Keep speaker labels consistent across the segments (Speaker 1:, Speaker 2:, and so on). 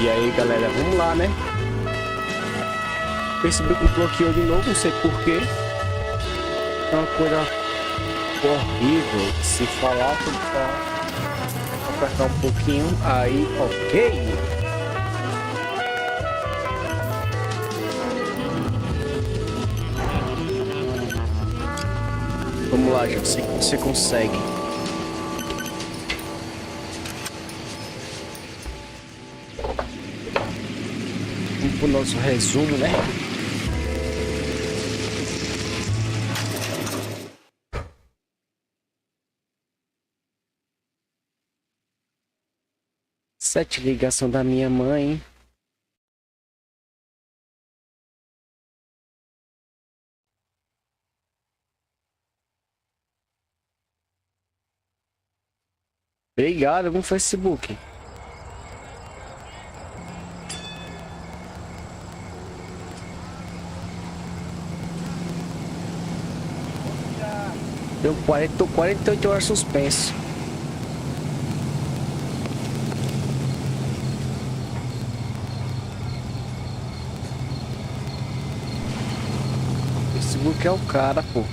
Speaker 1: E aí galera, vamos lá, né? O Facebook bloqueou de novo, não sei porquê. É uma coisa horrível de se falar, vou apertar um pouquinho, aí ok. Vamos lá, gente, você consegue. Vamos pro nosso resumo, né? Sete ligação da minha mãe. Obrigado no Facebook. Deu 48 horas suspenso. Facebook é o cara, pô.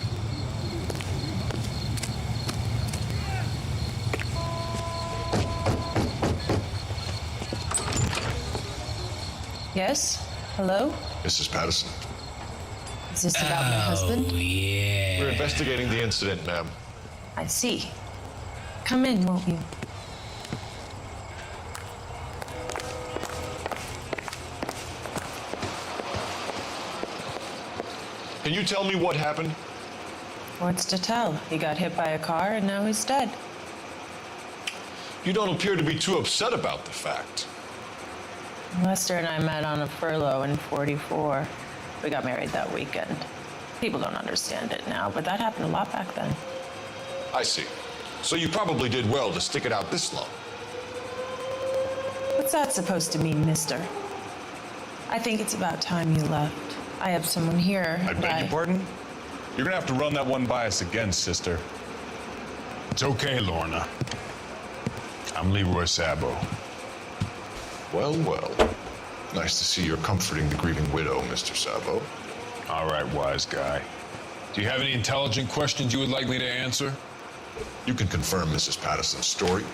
Speaker 2: Yes? Hello?
Speaker 3: Mrs. Patterson.
Speaker 2: Is this about my husband?
Speaker 4: Yeah.
Speaker 3: We're investigating the incident, ma'am.
Speaker 2: I see. Come in, won't you?
Speaker 3: Can you tell me what happened?
Speaker 2: What's to tell? He got hit by a car and now he's dead.
Speaker 3: You don't appear to be too upset about the fact.
Speaker 2: Lester and I met on a furlough in '44. We got married that weekend. People don't understand it now, but that happened a lot back then.
Speaker 3: I see. So you probably did well to stick it out this long.
Speaker 2: What's that supposed to mean, mister? I think it's about time you left. I have someone here.
Speaker 5: I beg your pardon? You're gonna have to run that one by us again, sister.
Speaker 4: It's okay, Lorna. I'm Leroy Sabo.
Speaker 3: Well, well. Nice to see you're comforting the grieving widow, Mr. Sabo.
Speaker 4: All right, wise guy. Do you have any intelligent questions you would like me to answer?
Speaker 3: You can confirm Mrs. Patterson's story.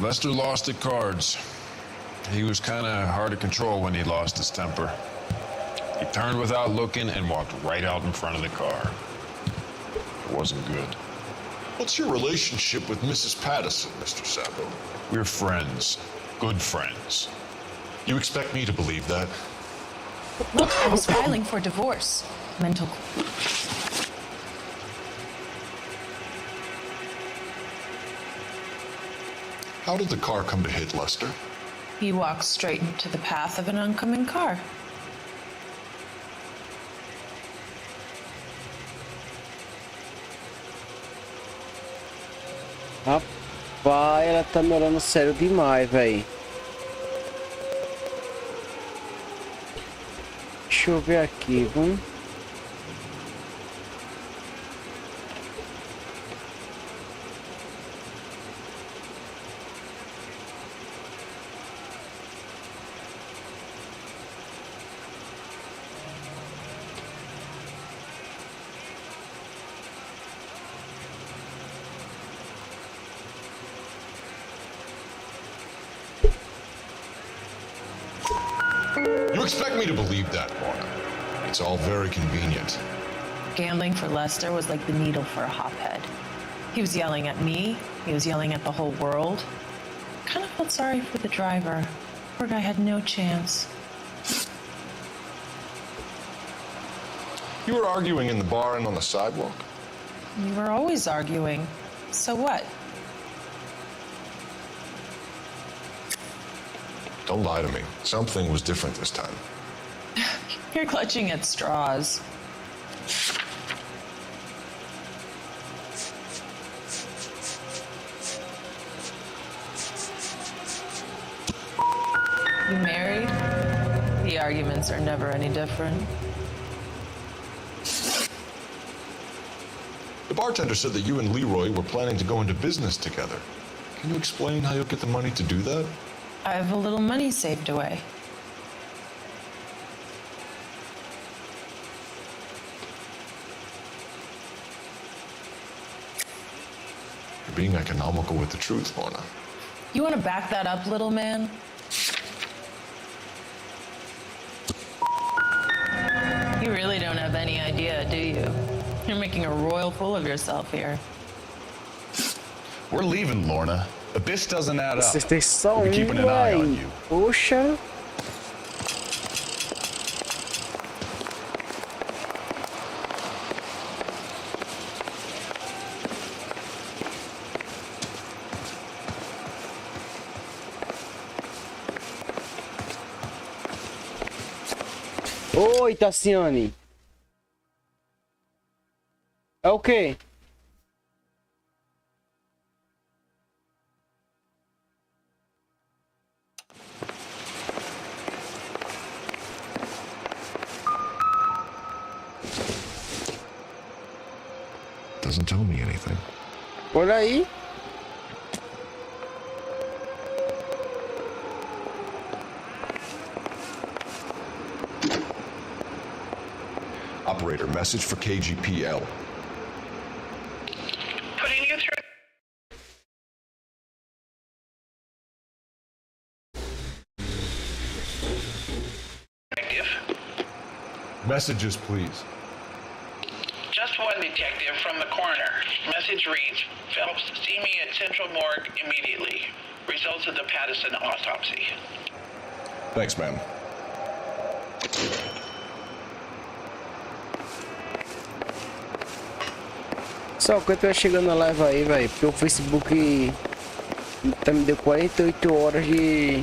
Speaker 4: Lester lost at cards. He was kind of hard to control when he lost his temper. He turned without looking and walked right out in front of the car. It wasn't good.
Speaker 3: What's your relationship with Mrs. Patterson, Mr. Sabo?
Speaker 4: We're friends. Good friends.
Speaker 3: You expect me to believe that?
Speaker 2: Look, I was filing for divorce. Mental.
Speaker 3: How did the car come to hit Lester?
Speaker 2: He walks straight into the path of an oncoming car.
Speaker 1: Rapaz, ela tá me olhando sério demais, velho. Deixa eu ver aqui, vamos.
Speaker 3: You expect me to believe that, Warner? It's all very convenient.
Speaker 2: Gambling for Lester was like the needle for a hophead. He was yelling at me. He was yelling at the whole world. Kind of felt sorry for the driver. Poor guy had no chance.
Speaker 3: You were arguing in the bar and on the sidewalk?
Speaker 2: We were always arguing. So what?
Speaker 3: Don't lie to me. Something was different this time.
Speaker 2: You're clutching at straws. You married? The arguments are never any different.
Speaker 3: The bartender said that you and Leroy were planning to go into business together. Can you explain how you'll get the money to do that?
Speaker 2: I have a little money saved away.
Speaker 3: You're being economical with the truth, Lorna.
Speaker 2: You want to back that up, little man? You really don't have any idea, do you? You're making a royal fool of yourself here.
Speaker 5: We're leaving, Lorna. But this doesn't add up.
Speaker 1: Vocês são
Speaker 5: We'll be keeping an eye on you.
Speaker 1: Poxa. Oi, Tassiane. É o quê?
Speaker 3: Doesn't tell me anything.
Speaker 1: Olha aí.
Speaker 3: Operator, message for KGPL.
Speaker 6: Putting you through. Detective.
Speaker 5: Messages, please.
Speaker 6: Just one detective from the coroner. Message reads, Phelps, see me at Central Morgue immediately. Results of the Patterson autopsy.
Speaker 5: Thanks, ma'am.
Speaker 1: Só que eu tô chegando na live aí, velho, porque o Facebook tá me deu 48 horas de...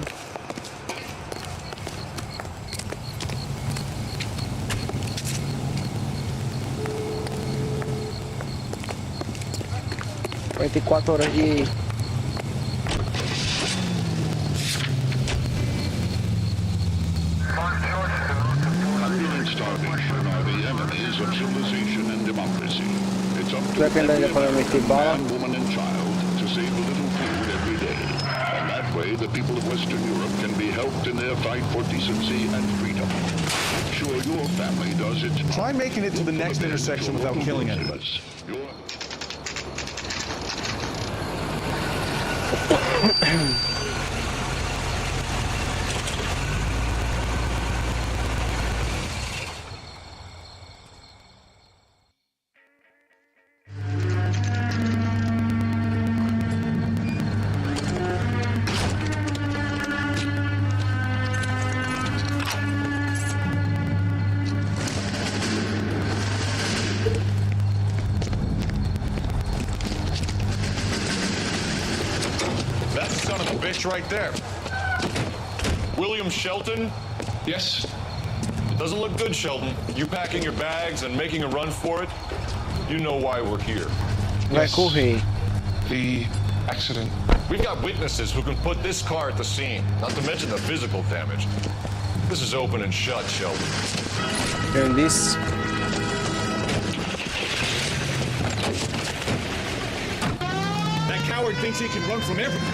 Speaker 1: ...44 horas de...
Speaker 7: Starvation are the enemies of civilization and democracy. It's up to
Speaker 1: Será que ainda
Speaker 7: every
Speaker 1: dá pra meter bala?
Speaker 7: man, woman, and child to save a little food every day. And that way, the people of Western Europe can be helped in their fight for decency and freedom. Sure, your family does it.
Speaker 5: Try making it to the next intersection without killing anyone.
Speaker 7: Your
Speaker 5: That son of a bitch right there. William Shelton?
Speaker 4: Yes?
Speaker 5: Doesn't look good, Shelton. You packing your bags and making a run for it? You know why we're here.
Speaker 1: Vai correr.
Speaker 4: The accident.
Speaker 5: We've got witnesses who can put this car at the scene, not to mention the physical damage. This is open and shut, Shelton.
Speaker 1: Eu disse.
Speaker 5: That coward thinks he can run from everything.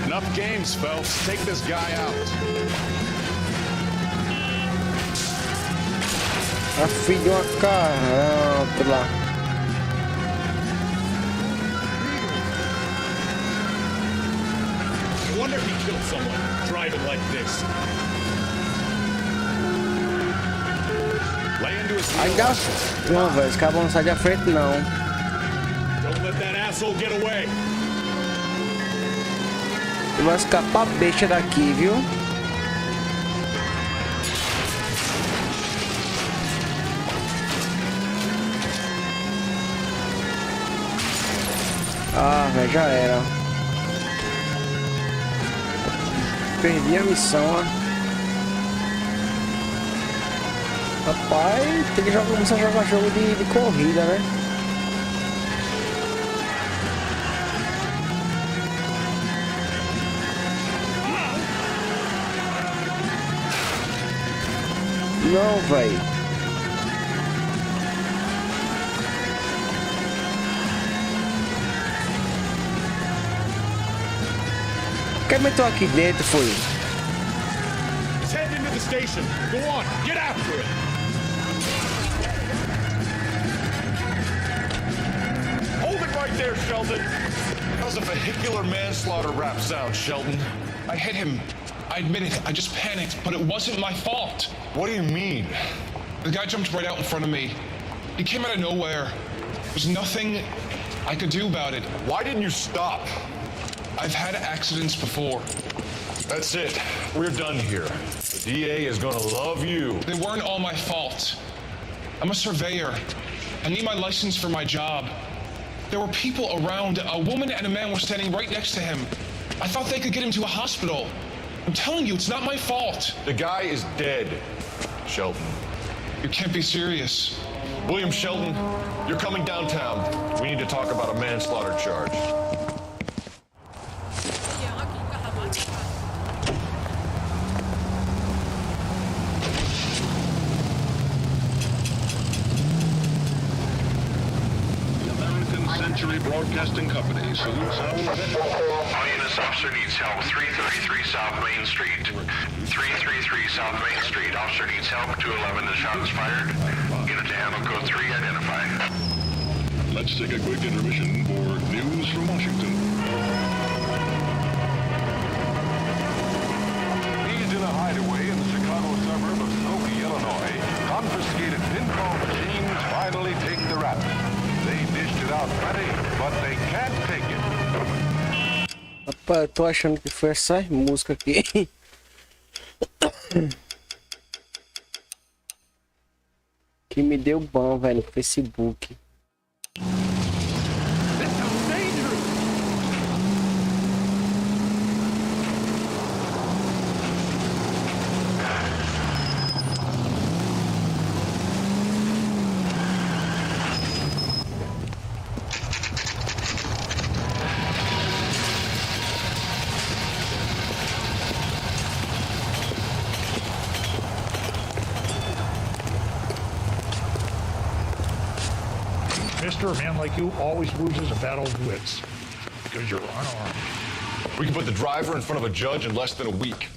Speaker 5: Enough games, Phelps. Take this guy out.
Speaker 1: A filha de uma caramba.
Speaker 5: I wonder if he killed someone driving like this. Lay into his
Speaker 1: Ai, dá. Não, velho, esse cara não sai da frente, não.
Speaker 5: Don't let that asshole get away.
Speaker 1: Ele vai escapar besta daqui, viu? Ah, velho, já era. Perdi a missão, ó. Rapaz, tem que começar a jogar jogo de corrida, né? Não, velho. Quem meteu aqui dentro foi?
Speaker 5: He's heading into the station. Go on, get after it. Hold it right there, Sheldon. How's a vehicular manslaughter rap sound, Sheldon?
Speaker 4: I hit him. I admit it. I just panicked, but it wasn't my fault.
Speaker 5: What do you mean?
Speaker 4: The guy jumped right out in front of me. He came out of nowhere. There's nothing I could do about it.
Speaker 5: Why didn't you stop?
Speaker 4: I've had accidents before.
Speaker 5: That's it. We're done here. The DA is gonna love you.
Speaker 4: They weren't all my fault. I'm a surveyor. I need my license for my job. There were people around. A woman and a man were standing right next to him. I thought they could get him to a hospital. I'm telling you, it's not my fault.
Speaker 5: The guy is dead, Shelton.
Speaker 4: You can't be serious.
Speaker 5: William Shelton, you're coming downtown. We need to talk about a manslaughter charge.
Speaker 7: Century Broadcasting Company salutes our
Speaker 8: Units officer needs help. 333 South Main Street. 333 South Main Street. Officer needs help. 211 the shot is fired. Unit to handle code 3 identified.
Speaker 7: Let's take a quick intermission for news from Washington.
Speaker 9: He's in a hideaway in the Chicago suburb of Skokie, Illinois. Confiscated pinball machines finally take the rap. They dished it out plenty, but they can't take it.
Speaker 1: Rapaz, eu tô achando que foi essa música aqui. Que me deu bom, velho, no Facebook.
Speaker 10: Mister, a man like you always loses a battle of wits because you're unarmed.
Speaker 5: We can put the driver in front of a judge in less than a week.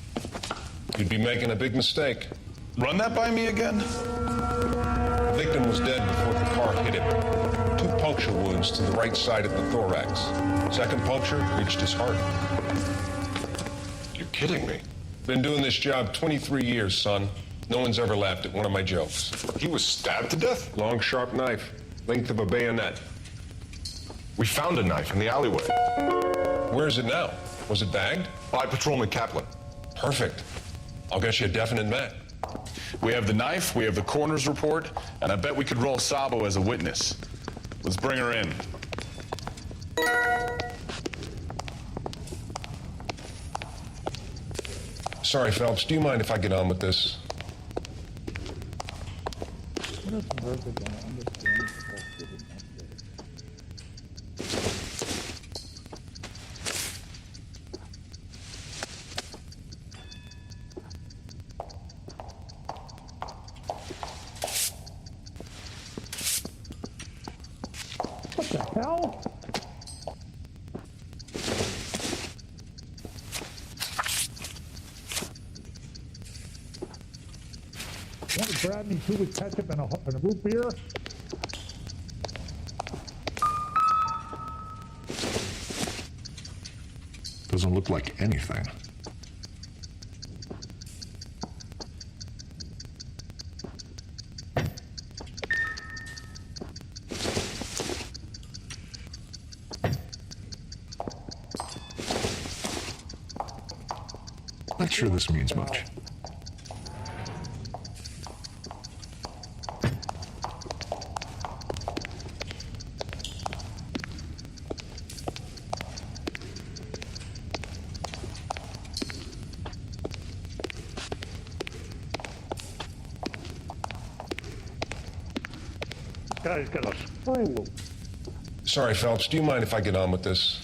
Speaker 5: You'd be making a big mistake.
Speaker 4: Run that by me again?
Speaker 5: The victim was dead before the car hit him. 2 puncture wounds to the right side of the thorax. Second puncture reached his heart.
Speaker 3: You're kidding me.
Speaker 5: Been doing this job 23 years, son. No one's ever laughed at one of my jokes.
Speaker 3: He was stabbed to death?
Speaker 5: Long, sharp knife, length of a bayonet.
Speaker 3: We found a knife in the alleyway.
Speaker 5: Where is it now? Was it bagged?
Speaker 3: By Patrolman Kaplan.
Speaker 5: Perfect. I'll get you a definite match.
Speaker 4: We have the knife, we have the coroner's report, and I bet we could roll Sabo as a witness. Let's bring her in.
Speaker 5: Sorry, Phelps, do you mind if I get on with this?
Speaker 10: What the hell? Want to grab me 2 with ketchup and a root beer?
Speaker 3: Doesn't look like anything. Not sure this means much.
Speaker 10: Guy's got a spring loop.
Speaker 5: Sorry, Phelps, do you mind if I get on with this?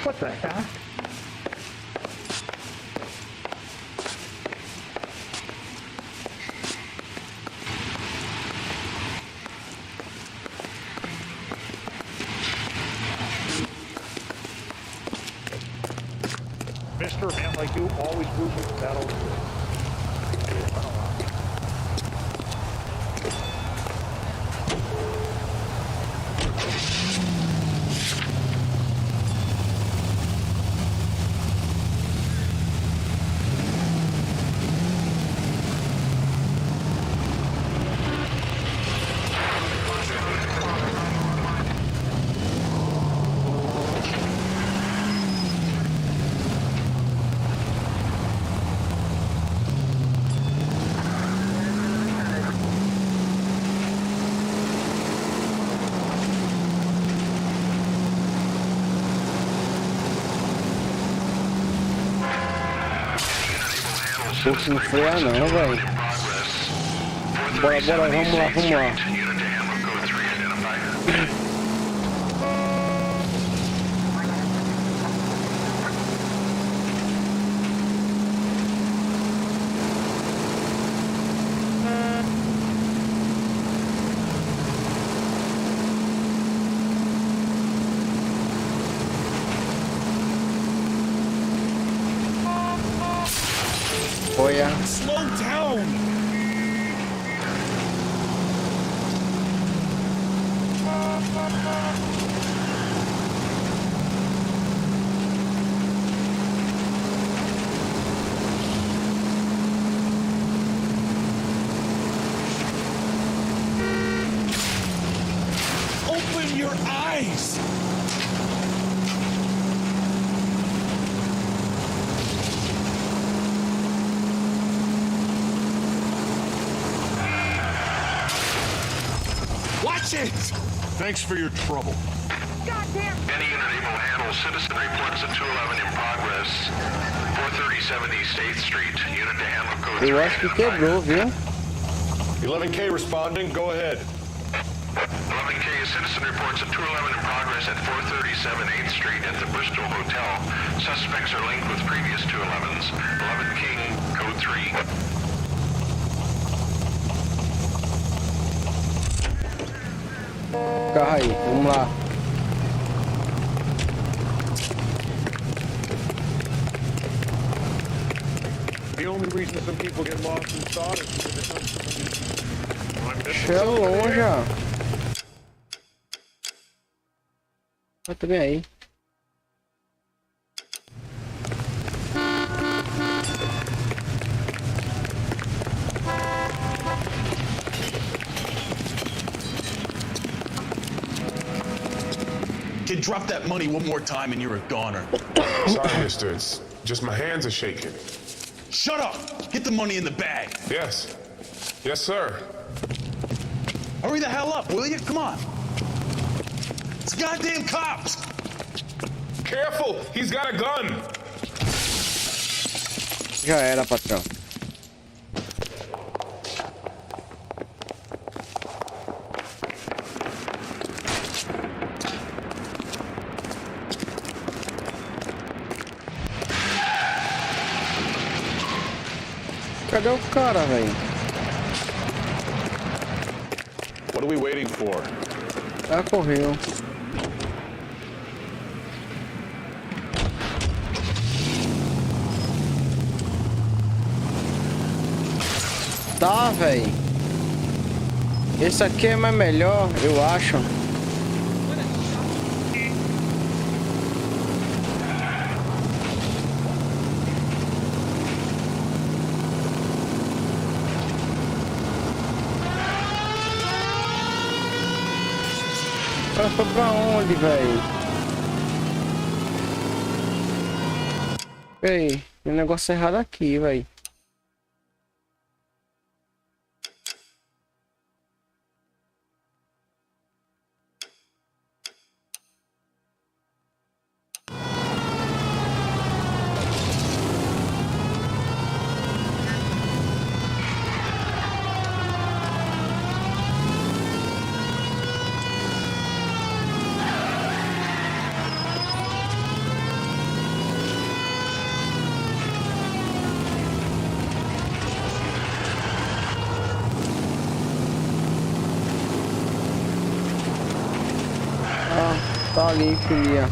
Speaker 10: What the heck? Mister, a man like you always loses the battle of wits.
Speaker 1: Poxa, não frear não, velho. Bora, vamos lá. Olha.
Speaker 11: Slow down. Open your eyes. Watch it! Thanks for your trouble.
Speaker 8: Goddamn! Any unit able to handle citizen reports at 211 in progress. 437 East 8th Street. Unit to handle code 3.
Speaker 1: Eu acho que quebrou, viu?
Speaker 5: 11K responding, go ahead.
Speaker 8: 11 11K, a citizen reports a 211 in progress at 437 8th Street at the Bristol Hotel. Suspects are linked with previous 211s. 11 King, code 3.
Speaker 1: Carro aí, vamos lá.
Speaker 10: The only reason some people get lost in thought is because they come
Speaker 1: Cheio longe, ó. Tá também aí.
Speaker 11: Kid, drop that money one more time and you're a goner.
Speaker 12: Sorry, mister. It's just my hands are shaking.
Speaker 11: Shut up! Get the money in the bag.
Speaker 12: Yes. Yes, sir.
Speaker 11: Hurry the hell up, will you? Come on. It's goddamn cops!
Speaker 12: Careful! He's got a gun!
Speaker 1: Já era, patrão. Cadê o cara, velho?
Speaker 5: What are we waiting for?
Speaker 1: Ah, correu. Tá, velho. Esse aqui é mais melhor, eu acho. Ela foi pra onde, velho? Ei, tem um negócio errado aqui, velho. Tá ali, filha.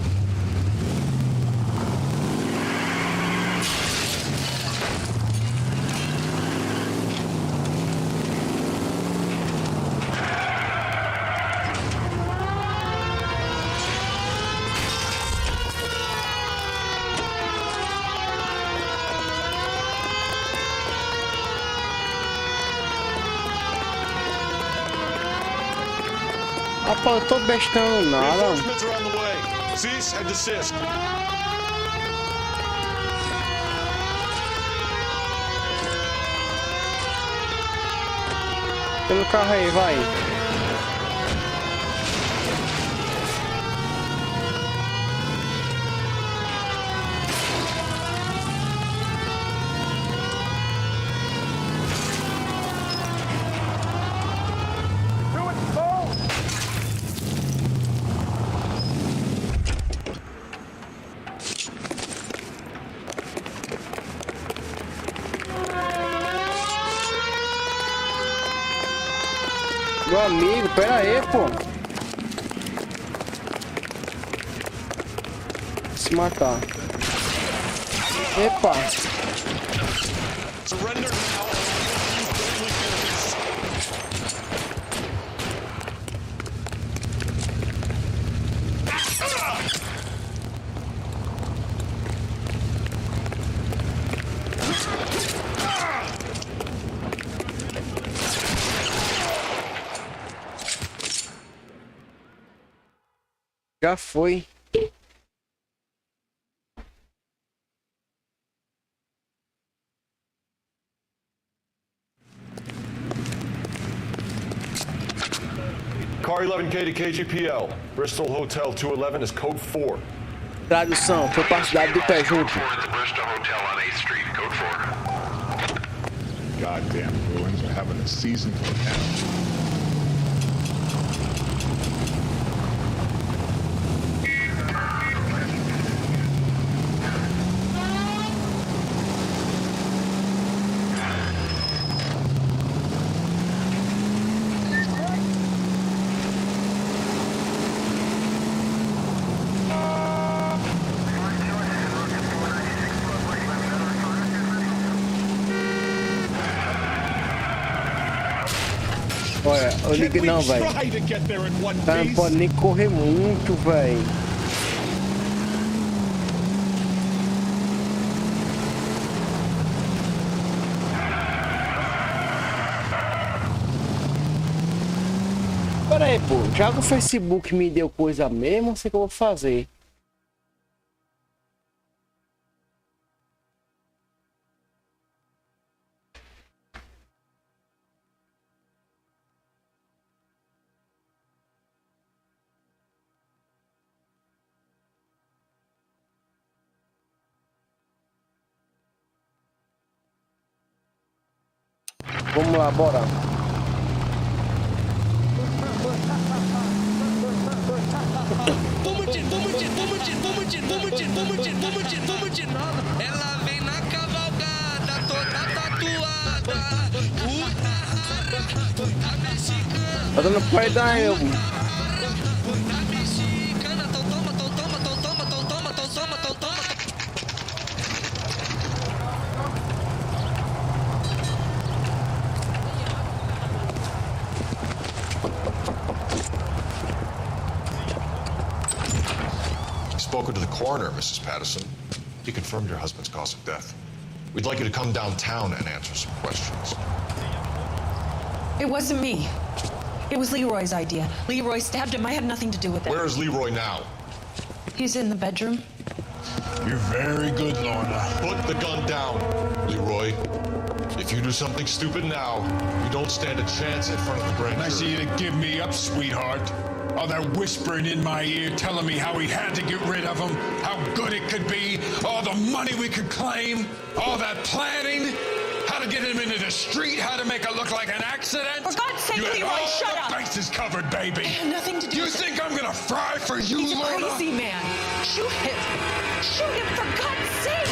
Speaker 1: Rapaz, eu tô bestando nada.
Speaker 11: Cease and desist.
Speaker 1: Pelo carro aí, vai. Meu amigo, pera aí, pô. Se matar. Epa.
Speaker 11: Surrender now.
Speaker 1: Já foi.
Speaker 5: Car 11K to KGPL. Bristol Hotel 211 is code 4.
Speaker 1: Tradução, foi pra cidade do pé junto.
Speaker 7: Goddamn ruins are having a season for town.
Speaker 1: Olha, eu liguei não, velho. Tá, não pode nem correr muito, velho. Pera aí, pô. Já que o Facebook me deu coisa mesmo, não sei o que eu vou fazer. Vamos lá, bora.
Speaker 13: Vamos de novo. Ela vem na cavalgada, toda tatuada. Puta mexicana.
Speaker 1: Tá dando pai da eu.
Speaker 13: Puta mexicana. Toma.
Speaker 3: Spoken to the coroner, Mrs. Patterson. He confirmed your husband's cause of death. We'd like you to come downtown and answer some questions.
Speaker 2: It wasn't me. It was Leroy's idea. Leroy stabbed him. I had nothing to do with it.
Speaker 3: Where is Leroy now?
Speaker 2: He's in the bedroom.
Speaker 4: You're very good, Lorna.
Speaker 3: Put the gun down, Leroy. If you do something stupid now, you don't stand a chance in front of the grand
Speaker 4: Nice of
Speaker 3: jury.
Speaker 4: you to give me up, sweetheart. All that whispering in my ear telling me how we had to get rid of him, how good it could be, all the money we could claim, all that planning, how to get him into the street, how to make it look like an accident.
Speaker 2: For God's sake,
Speaker 4: You had
Speaker 2: Leroy,
Speaker 4: all
Speaker 2: shut
Speaker 4: the
Speaker 2: up.
Speaker 4: bases covered, baby.
Speaker 2: I had nothing to do
Speaker 4: You
Speaker 2: with
Speaker 4: think I'm gonna fry for you,
Speaker 2: He's a
Speaker 4: Lorna?
Speaker 2: crazy man. Shoot him. Shoot him, for God's sake.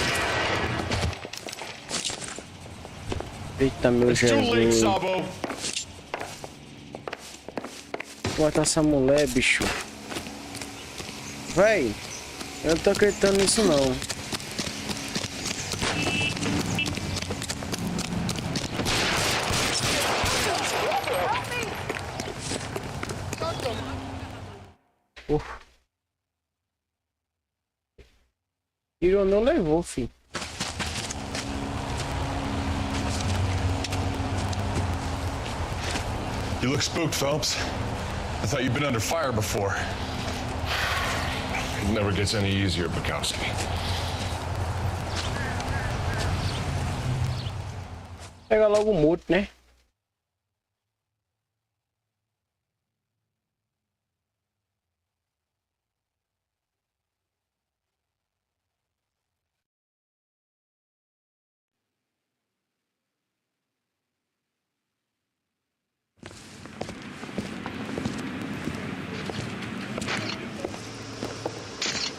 Speaker 1: Eita, meu
Speaker 4: It's too late,
Speaker 1: Jesus.
Speaker 4: Sabo.
Speaker 1: Vou matar essa mulher, bicho. Véi, eu não tô acreditando nisso não. Tiro não levou, filho.
Speaker 3: You look spooked, Phelps. I thought you'd been under fire before.
Speaker 5: It never gets any easier, Bukowski.
Speaker 1: Pega logo o mute, né?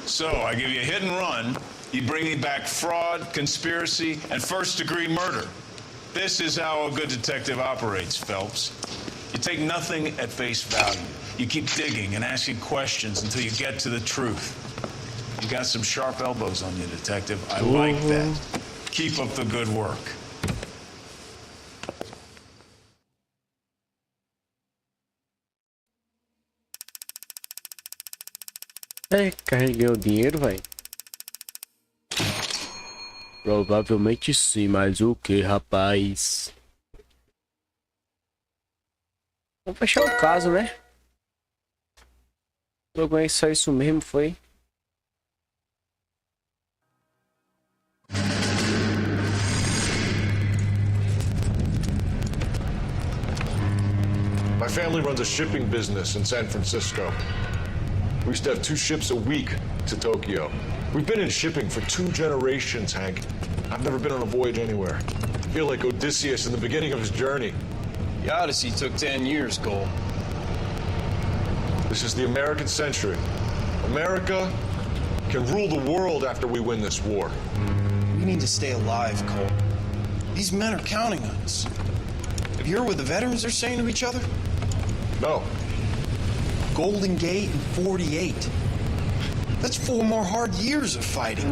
Speaker 11: So, I give you a hit and run, you bring me back fraud, conspiracy, and first-degree murder. This is how a good detective operates, Phelps. You take nothing at face value. You keep digging and asking questions until you get to the truth. You got some sharp elbows on you, detective. I like that. Keep up the good work.
Speaker 1: É, carreguei o dinheiro, velho. Provavelmente sim, mas o que, rapaz? Vamos fechar o caso, né? Logo aí só isso mesmo, foi?
Speaker 3: My family runs a shipping business in San Francisco. We used to have 2 ships a week to Tokyo. We've been in shipping for 2 generations, Hank. I've never been on a voyage anywhere. I feel like Odysseus in the beginning of his journey.
Speaker 14: The Odyssey took 10 years, Cole.
Speaker 3: This is the American century. America can rule the world after we win this war.
Speaker 14: We need to stay alive, Cole. These men are counting on us. Have you heard what the veterans are saying to each other?
Speaker 3: No.
Speaker 14: Golden Gate and 48. That's 4 more hard years of fighting.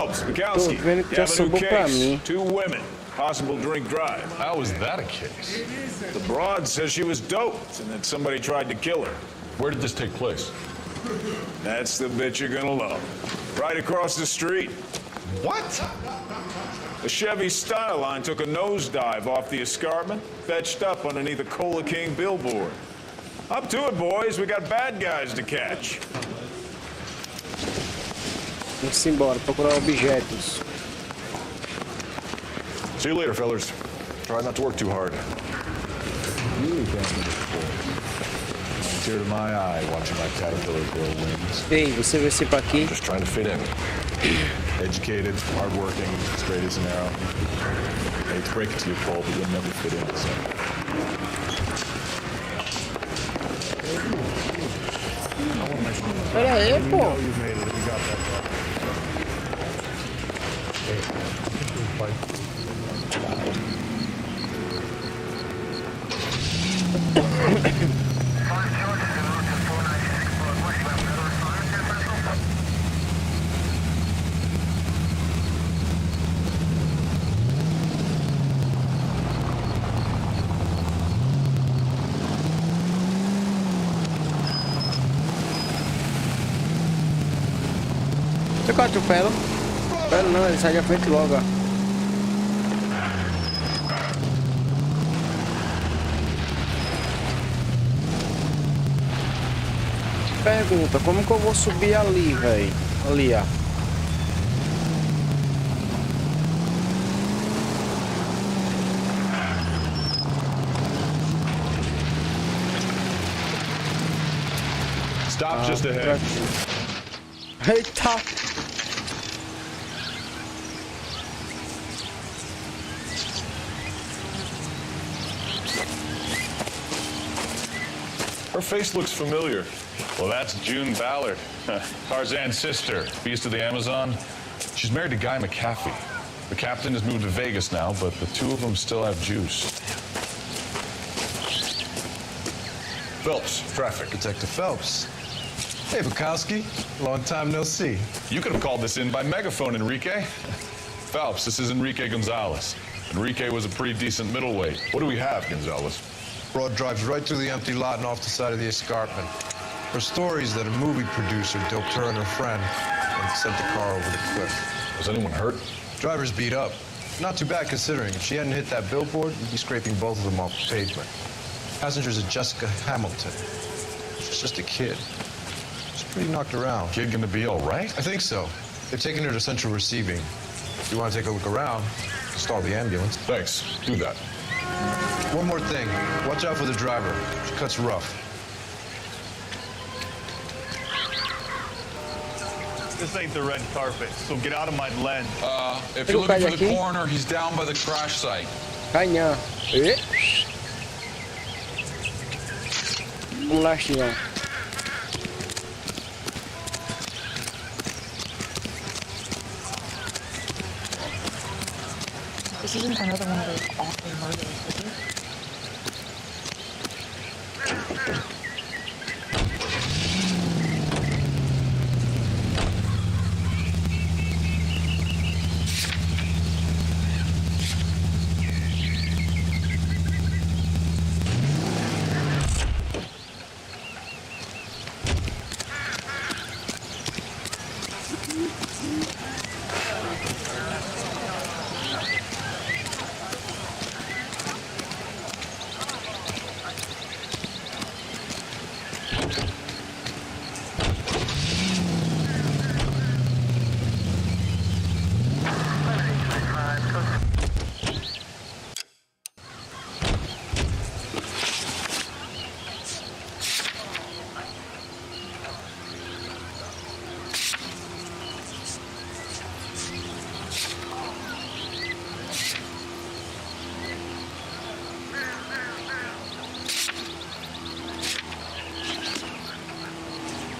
Speaker 11: Phelps, Bukowski.
Speaker 1: vendo que
Speaker 11: You
Speaker 1: já
Speaker 11: have a new
Speaker 1: sobrou pra
Speaker 11: case.
Speaker 1: mim.
Speaker 11: 2 women. Possible drink drive.
Speaker 3: How is that a case?
Speaker 11: The broad says she was doped and that somebody tried to kill her.
Speaker 3: Where did this take place?
Speaker 11: That's the bit you're gonna love. Right across the street.
Speaker 3: What?
Speaker 11: The Chevy Style Line took a nosedive off the escarpment, fetched up underneath a Cola King billboard. Up to it, boys. We got bad guys to catch.
Speaker 1: Vamos embora, procurar objetos.
Speaker 3: See you later, fellas. Try not to work too hard. Tear to my eye watching my caterpillar grow wings.
Speaker 1: Ei, você vai ser pra aqui?
Speaker 3: Just trying to fit in. Educated, hardworking, straight as an arrow. I hate to break it to you, Paul, but you'll never fit in. So.
Speaker 1: Pera aí, pô. Você que eu atropelo? Atropelo não, ele sai da frente logo, ó. Pergunta, como que eu vou subir ali, velho? Ali, ó.
Speaker 3: Stop just ahead.
Speaker 1: Eita!
Speaker 3: Her face looks familiar.
Speaker 11: Well, that's June Ballard, Tarzan's sister, beast of the Amazon.
Speaker 3: She's married to Guy McAfee. The captain has moved to Vegas now, but the two of them still have juice. Phelps, traffic.
Speaker 15: Detective Phelps. Hey, Bukowski. Long time no see.
Speaker 3: You could have called this in by megaphone, Enrique. Phelps, this is Enrique Gonzalez. Enrique was a pretty decent middleweight. What do we have, Gonzalez?
Speaker 15: Broad drives right through the empty lot and off the side of the escarpment. Her story is that a movie producer doped her and her friend and sent the car over the cliff.
Speaker 3: Was anyone hurt?
Speaker 15: Driver's beat up. Not too bad considering. If she hadn't hit that billboard, we'd be scraping both of them off the pavement. Passenger's a Jessica Hamilton. She's just a kid. She's pretty knocked around.
Speaker 3: Kid gonna be all right?
Speaker 15: I think so. They're taking her to central receiving. If you want to take a look around, stall the ambulance.
Speaker 3: Thanks. Do that.
Speaker 15: One more thing. Watch out for the driver. She cuts rough.
Speaker 16: This ain't the red carpet, so get out of my lens.
Speaker 4: If you're looking for the coroner, he's down by the crash site.
Speaker 1: Canha. Vamos lá, Chião.
Speaker 2: This isn't another one of those awful murders, is it?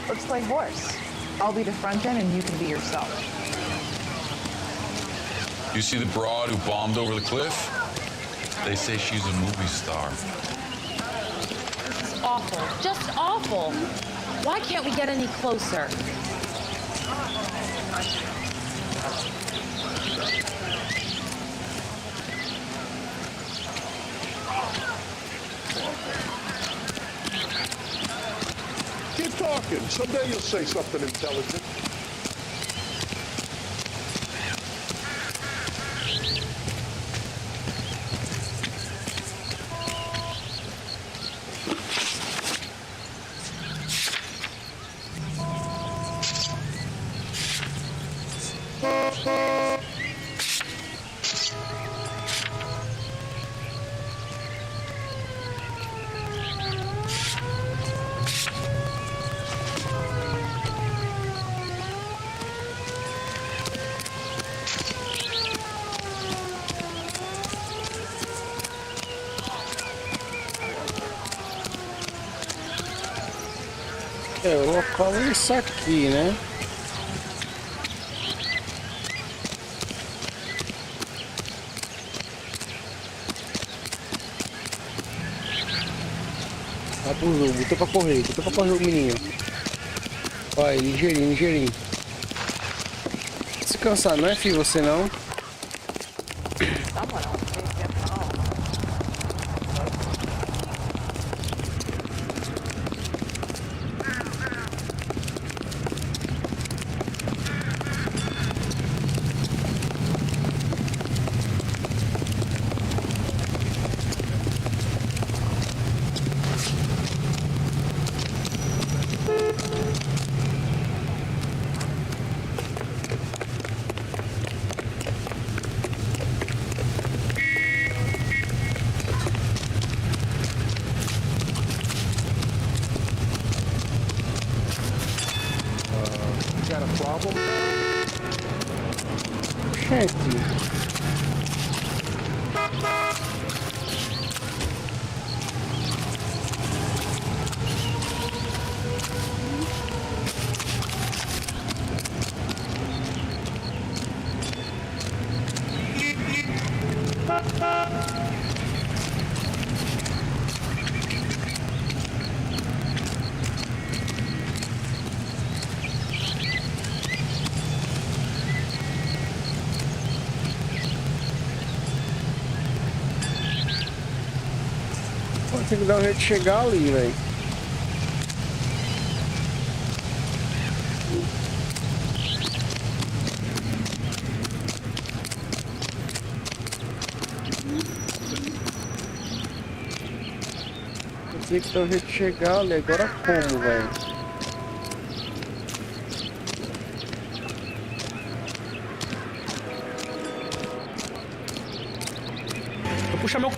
Speaker 17: Let's play horse. I'll be the front end and you can be yourself.
Speaker 4: You see the broad who bombed over the cliff? They say she's a movie star.
Speaker 18: This is awful. Just awful. Why can't we get any closer?
Speaker 7: Keep talking. Someday you'll say something intelligent.
Speaker 1: Eu colo isso aqui, né? Vai pro jogo, botou pra correr o menino. Vai, ligeirinho, ligeirinho. Se cansar, não é, filho, você não?
Speaker 10: Got a problem?
Speaker 1: Gente. Tem que dar um jeito de chegar ali, velho. Tem que dar um jeito de chegar ali. Agora como, velho?
Speaker 10: Vou puxar meu...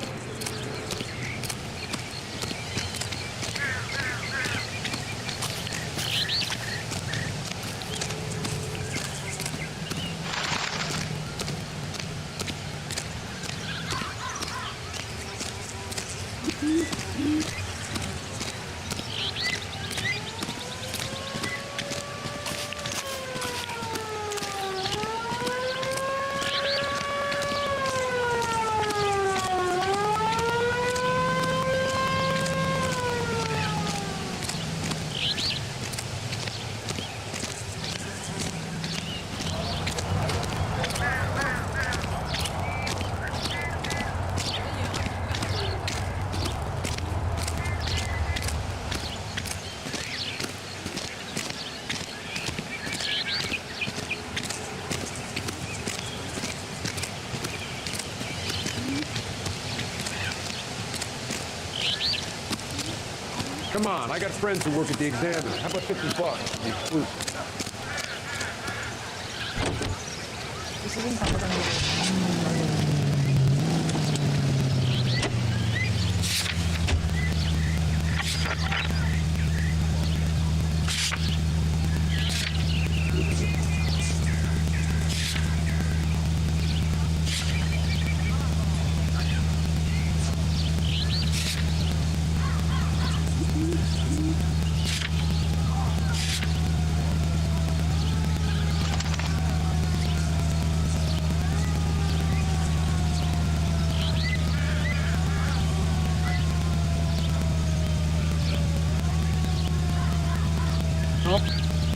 Speaker 10: Come on, I got friends who work at the Examiner. How about $50?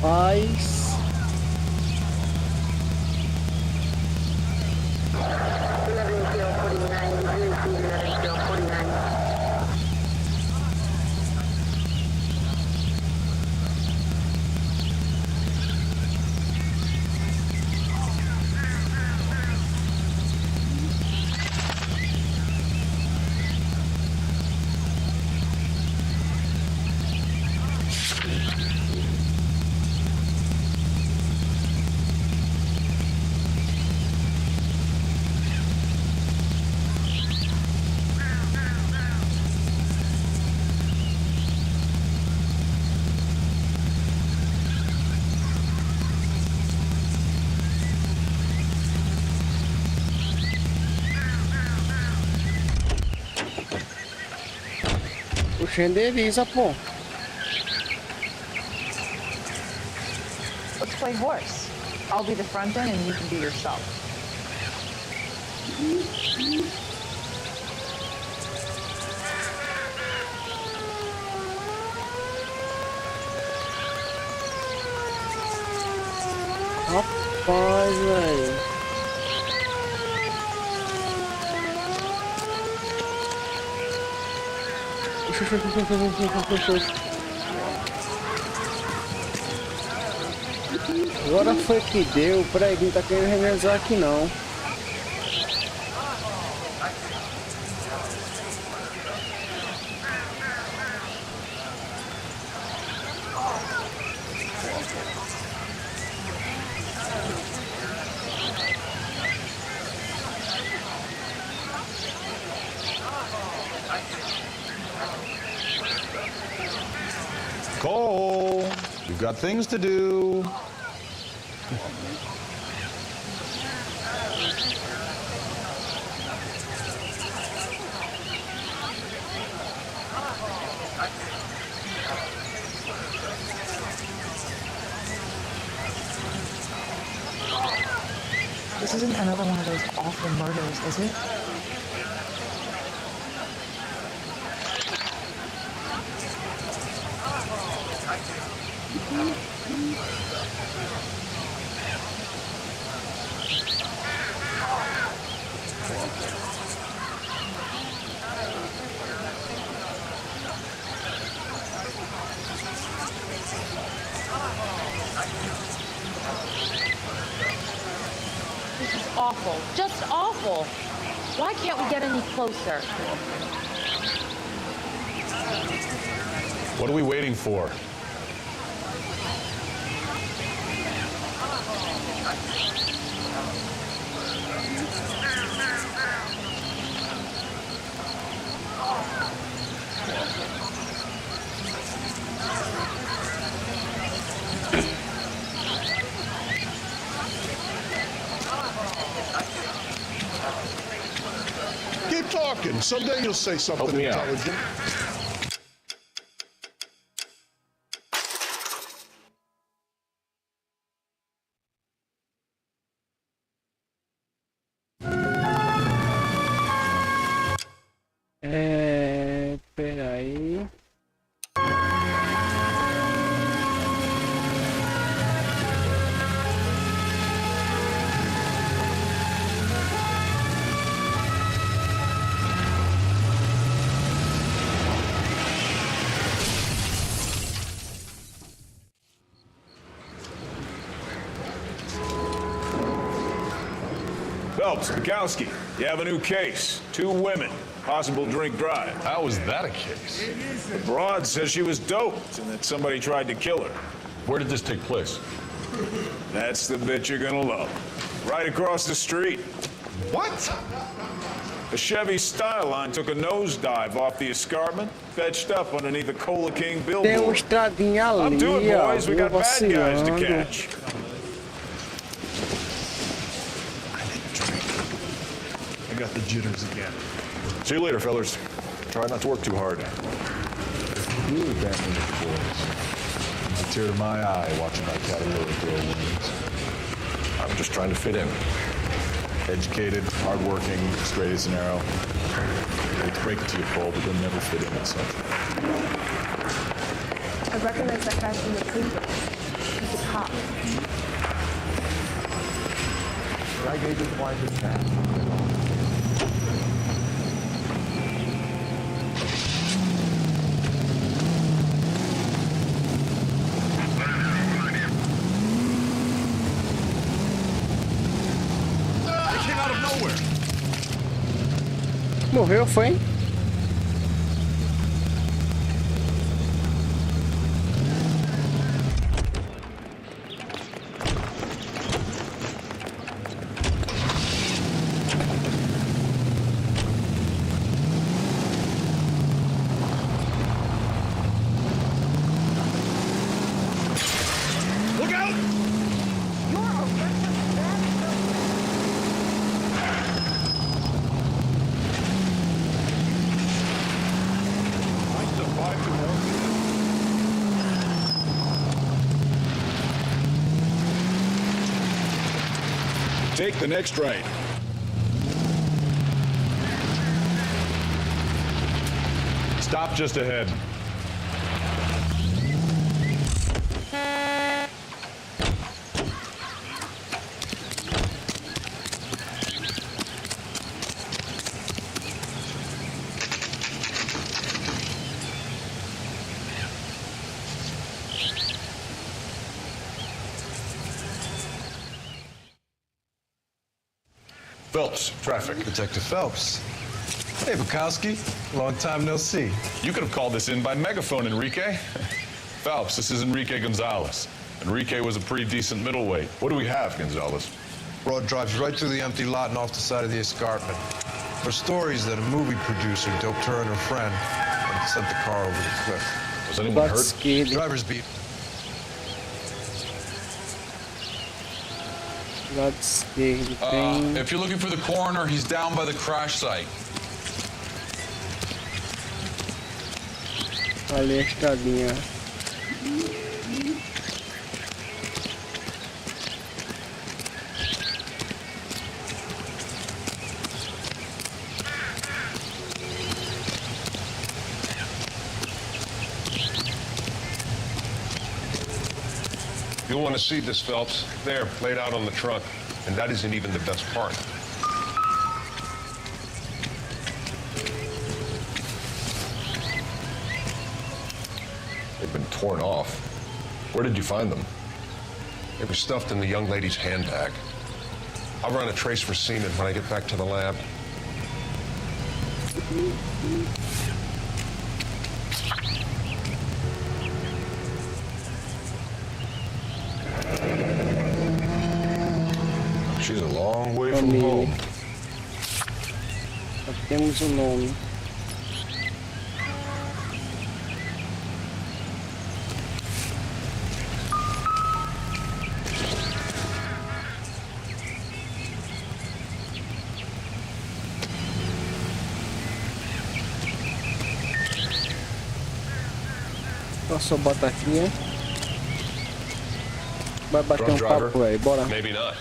Speaker 1: Rapaz. Renderiza, pô.
Speaker 17: Let's play horse. I'll be the front end and you can be yourself.
Speaker 1: Rapaz, velho. Agora foi que deu. Peraí, não tá querendo revezar aqui não.
Speaker 19: Cole, you've got things to do.
Speaker 17: This isn't another one of those awful murders, is it?
Speaker 18: This is awful. Just awful. Why can't we get any closer?
Speaker 3: What are we waiting for?
Speaker 7: Keep talking. Someday you'll say something
Speaker 3: Help me out.
Speaker 7: intelligent.
Speaker 1: Peraí.
Speaker 11: Phelps, Bukowski, you have a new case. 2 women, possible drink drive.
Speaker 19: How was that a case?
Speaker 11: The broad says she was doped and that somebody tried to kill her.
Speaker 3: Where did this take place?
Speaker 11: That's the bit you're gonna love. Right across the street.
Speaker 19: What?
Speaker 11: A Chevy Styline took a nosedive off the escarpment, fetched up underneath the Cola King
Speaker 1: Tem
Speaker 11: billboard.
Speaker 1: estradinha ali,
Speaker 11: Up to it, boys. We
Speaker 1: ó,
Speaker 11: got bad guys to
Speaker 1: vacilando.
Speaker 11: catch.
Speaker 19: I got the jitters again.
Speaker 3: See you later, fellas. Try not to work too hard.
Speaker 19: You were dancing with the boys. It's a tear to my eye watching my caterpillar grow wings.
Speaker 3: I'm just trying to fit in.
Speaker 19: Educated, hardworking, straight as an arrow. I hate to break it to you, Cole, but you'll never fit in at something.
Speaker 17: I recognize that guy from the paper. He's a cop.
Speaker 19: I gave his wife his hat.
Speaker 1: Morreu, foi?
Speaker 11: Look out!
Speaker 3: Take the next right. Stop just ahead. Phelps, traffic.
Speaker 15: Detective Phelps. Hey, Bukowski. Long time no see.
Speaker 3: You could have called this in by megaphone, Enrique. Phelps, this is Enrique Gonzalez. Enrique was a pretty decent middleweight. What do we have, Gonzalez?
Speaker 15: Road drives right through the empty lot and off the side of the escarpment. There are stories that a movie producer doped her and her friend and sent the car over the cliff.
Speaker 3: Was anyone hurt?
Speaker 1: Scared.
Speaker 15: Driver's beat.
Speaker 1: That's scared.
Speaker 4: If you're looking for the coroner, he's down by the crash site.
Speaker 1: Ali a estradinha.
Speaker 5: You'll want to see this, Phelps. There, laid out on the trunk. And that isn't even the best part.
Speaker 3: They've been torn off. Where did you find them?
Speaker 5: They were stuffed in the young lady's handbag. I'll run a trace for semen when I get back to the lab.
Speaker 3: She's a long way from home.
Speaker 1: Só temos o nome. Passou batatinha. Vai bater um papo aí, bora.
Speaker 5: Maybe not.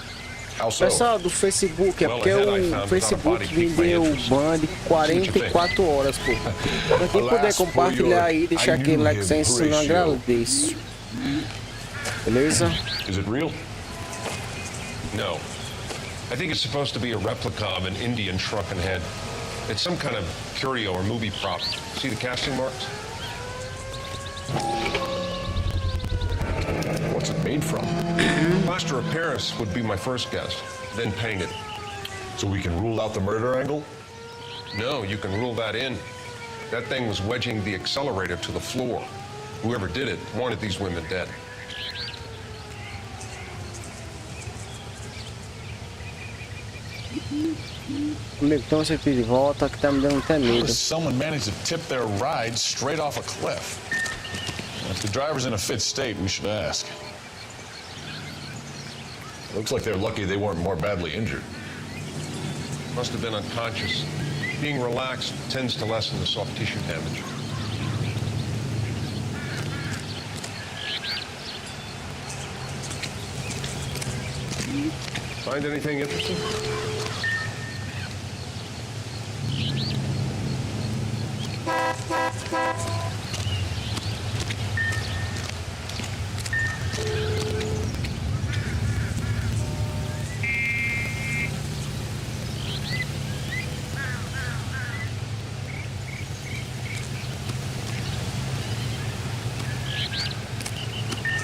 Speaker 1: Pessoal do Facebook, é porque o Facebook vendeu o ban de 44 horas, pô. Pra quem puder compartilhar aí, deixar aquele like sem isso, não agradeço. Beleza?
Speaker 3: Is it real?
Speaker 5: No. I think it's supposed to be a replica of an Indian shrunken head. It's some kind of curio or movie prop. See the casting marks?
Speaker 3: What's it made from?
Speaker 5: Plaster of Paris would be my first guess, then painted.
Speaker 3: So we can rule out the murder angle?
Speaker 5: No, you can rule that in. That thing was wedging the accelerator to the floor. Whoever did it wanted these women dead.
Speaker 1: Então você de volta que tá me dando até medo.
Speaker 4: Someone managed to tip their ride straight off a cliff. If the driver's in a fit state, we should ask.
Speaker 3: Looks like they're lucky they weren't more badly injured.
Speaker 5: Must have been unconscious. Being relaxed tends to lessen the soft tissue damage. Find anything interesting?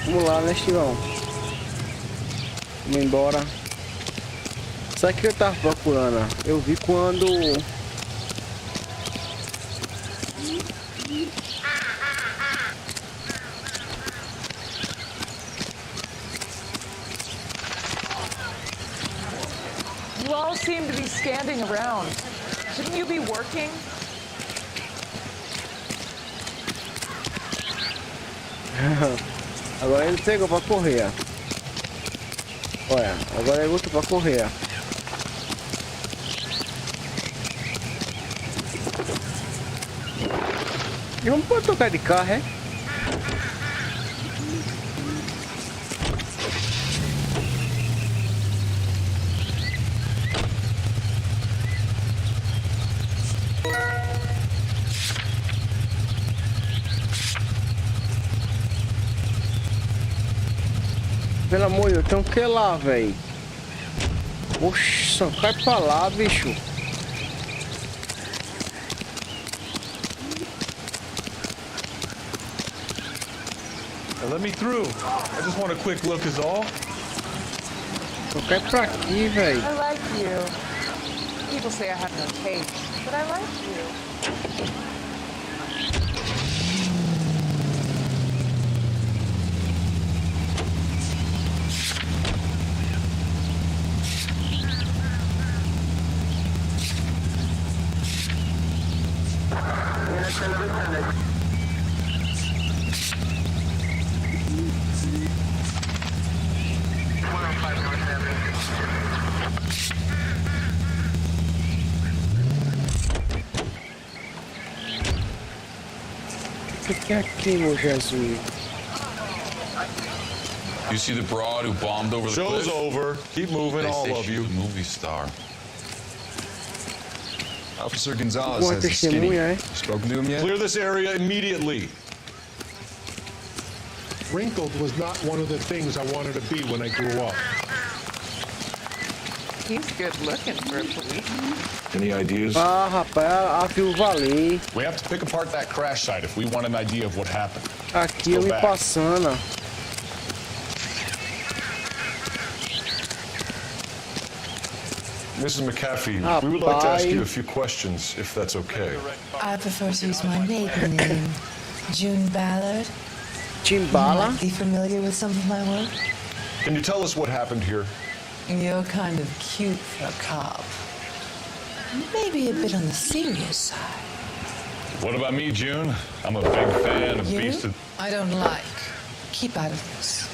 Speaker 1: Vamos lá, né, Estivão? Vamos embora. Sabe o que eu tava procurando? Eu vi quando...
Speaker 17: You all seem to be standing around. Shouldn't you be working?
Speaker 1: Agora ele pegou pra correr. Olha, agora ele voltou pra correr. E vamos poder tocar de carro, é? Pelo amor de Deus, tem um que lá, velho? Oxe, só cai pra lá, bicho.
Speaker 9: Let me through. I just want a quick look is all.
Speaker 1: Só cai pra aqui, velho.
Speaker 17: I like you. People say I have no taste, but I like you.
Speaker 1: O que é aqui, meu Jesus?
Speaker 20: You see the broad who bombed over the cliff?
Speaker 3: Show's over. Keep moving,
Speaker 20: They
Speaker 3: all
Speaker 20: say
Speaker 3: of
Speaker 20: she's
Speaker 3: you.
Speaker 20: a movie star.
Speaker 19: Officer Gonzalez
Speaker 1: Uma
Speaker 19: says he's skinny.
Speaker 1: testemunha, é?
Speaker 19: Spoken to him yet?
Speaker 3: Clear this area immediately.
Speaker 10: Wrinkled was not one of the things I wanted to be when I grew up.
Speaker 17: He's good looking for a policeman.
Speaker 3: Any ideas?
Speaker 1: Ah, rapaz, a viúva ali.
Speaker 19: We have to pick apart that crash site if we want an idea of what happened.
Speaker 1: Aqui eu me passando.
Speaker 3: Mrs. McAfee, we would like to ask you a few questions, if that's okay.
Speaker 2: I prefer to use my maiden name, June Ballard.
Speaker 1: June
Speaker 2: You
Speaker 1: Ballard?
Speaker 2: might be familiar with some of my work.
Speaker 3: Can you tell us what happened here?
Speaker 2: You're kind of cute for a cop. Maybe a bit on the serious side.
Speaker 11: What about me, June? I'm a big fan of
Speaker 2: You?
Speaker 11: Beast of...
Speaker 2: I don't like. Keep out of this.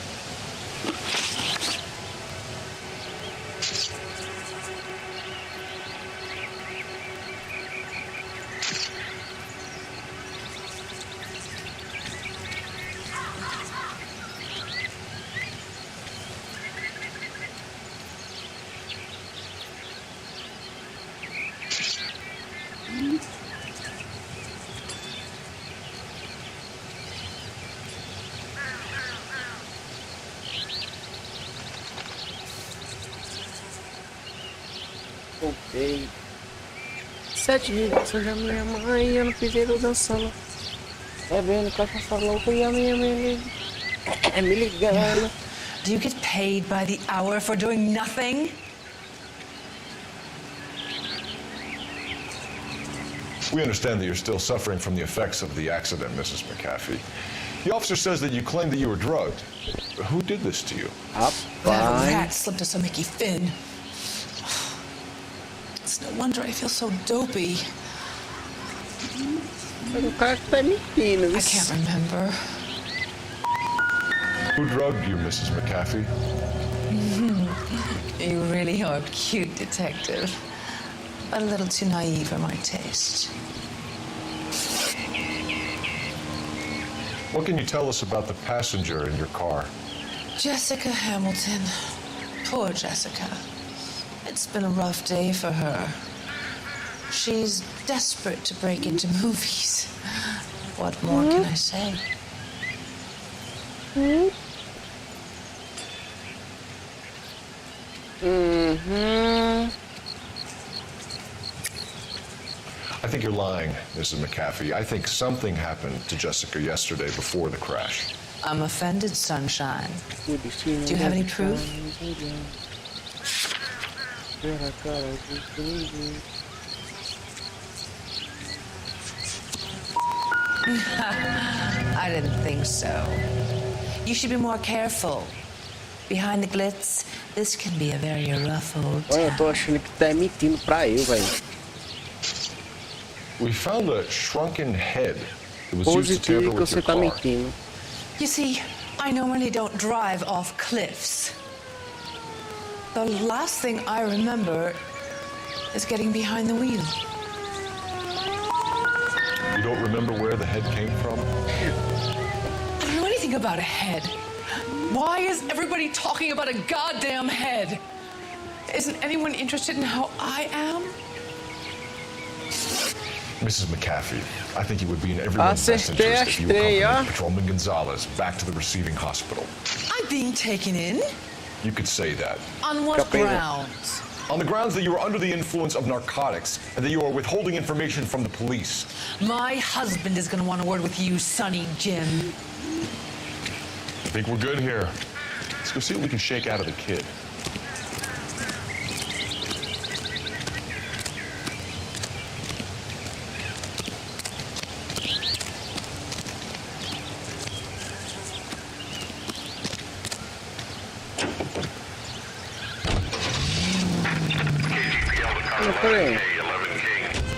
Speaker 1: Voltei. 7 minutos, eu já minha mãe, eu não piseiro dançando. É vendo, caixa falou que ia me ligando.
Speaker 2: Do you get paid by the hour for doing nothing?
Speaker 3: We understand that you're still suffering from the effects of the accident, Mrs. McAfee. The officer says that you claimed that you were drugged. Who did this to you?
Speaker 2: That rat slipped us a Mickey Finn. It's no wonder I feel so dopey.
Speaker 1: O cara que tá mentindo.
Speaker 2: I can't remember.
Speaker 3: Who drugged you, Mrs. McAfee?
Speaker 2: You really are a cute detective, but a little too naive for my taste.
Speaker 3: What can you tell us about the passenger in your car?
Speaker 2: Jessica Hamilton. Poor Jessica. It's been a rough day for her. She's desperate to break into movies. What more can I say?
Speaker 3: I think you're lying, Mrs. McAfee. I think something happened to Jessica yesterday before the crash.
Speaker 2: I'm offended, Sunshine. Do you have any proof? I didn't think so. You should be more careful. Behind the glitz, this can be a very rough old
Speaker 1: Olha, eu tô achando que tá mentindo pra eu, velho.
Speaker 3: We found a shrunken head. It was used to
Speaker 1: Positivo
Speaker 3: tamper
Speaker 1: que
Speaker 3: with
Speaker 1: você
Speaker 3: your
Speaker 1: tá
Speaker 3: car.
Speaker 1: mentindo.
Speaker 2: You see, I normally don't drive off cliffs. The last thing I remember is getting behind the wheel.
Speaker 3: You don't remember where the head came from?
Speaker 2: I don't know anything about a head. Why is everybody talking about a goddamn head? Isn't anyone interested in how I am?
Speaker 3: Mrs. McAfee, I think it would be in everyone's best interest if you accompanied Patrolman Gonzalez back to the receiving hospital.
Speaker 2: I'm being taken in?
Speaker 3: You could say that.
Speaker 2: On what grounds?
Speaker 3: On the grounds that you are under the influence of narcotics and that you are withholding information from the police.
Speaker 2: My husband is going to want a word with you, Sonny Jim.
Speaker 19: I think we're good here. Let's go see what we can shake out of the kid.
Speaker 1: Peraí.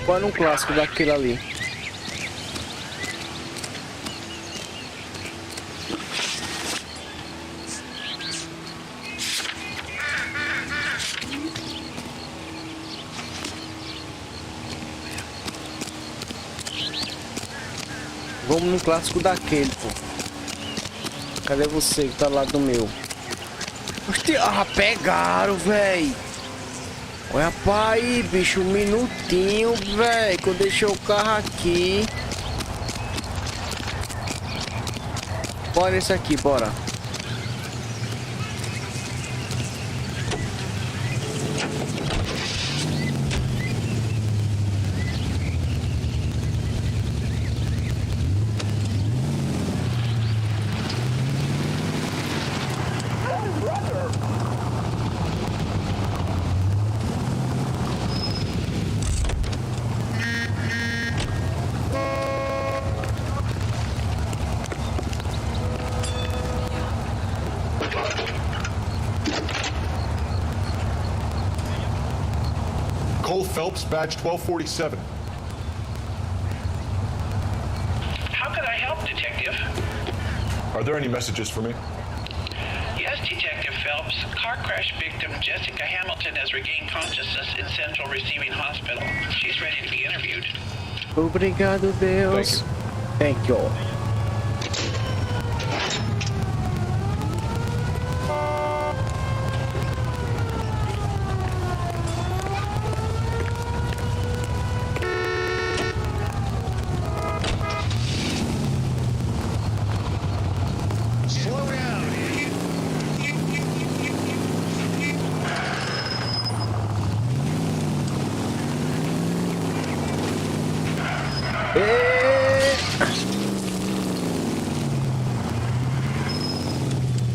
Speaker 1: Qual era um clássico daquele ali? Vamos no clássico daquele, pô. Cadê você que tá lá do meu? Ah, pegaram, véi. Olha pra aí, bicho, um minutinho, velho, que eu deixei o carro aqui. Bora esse aqui, bora.
Speaker 3: Phelps, badge 1247.
Speaker 6: How can I help, Detective?
Speaker 3: Are there any messages for me?
Speaker 6: Yes, Detective Phelps. Car crash victim Jessica Hamilton has regained consciousness in Central Receiving Hospital. She's ready to be interviewed.
Speaker 1: Obrigado, Deus. Thank you.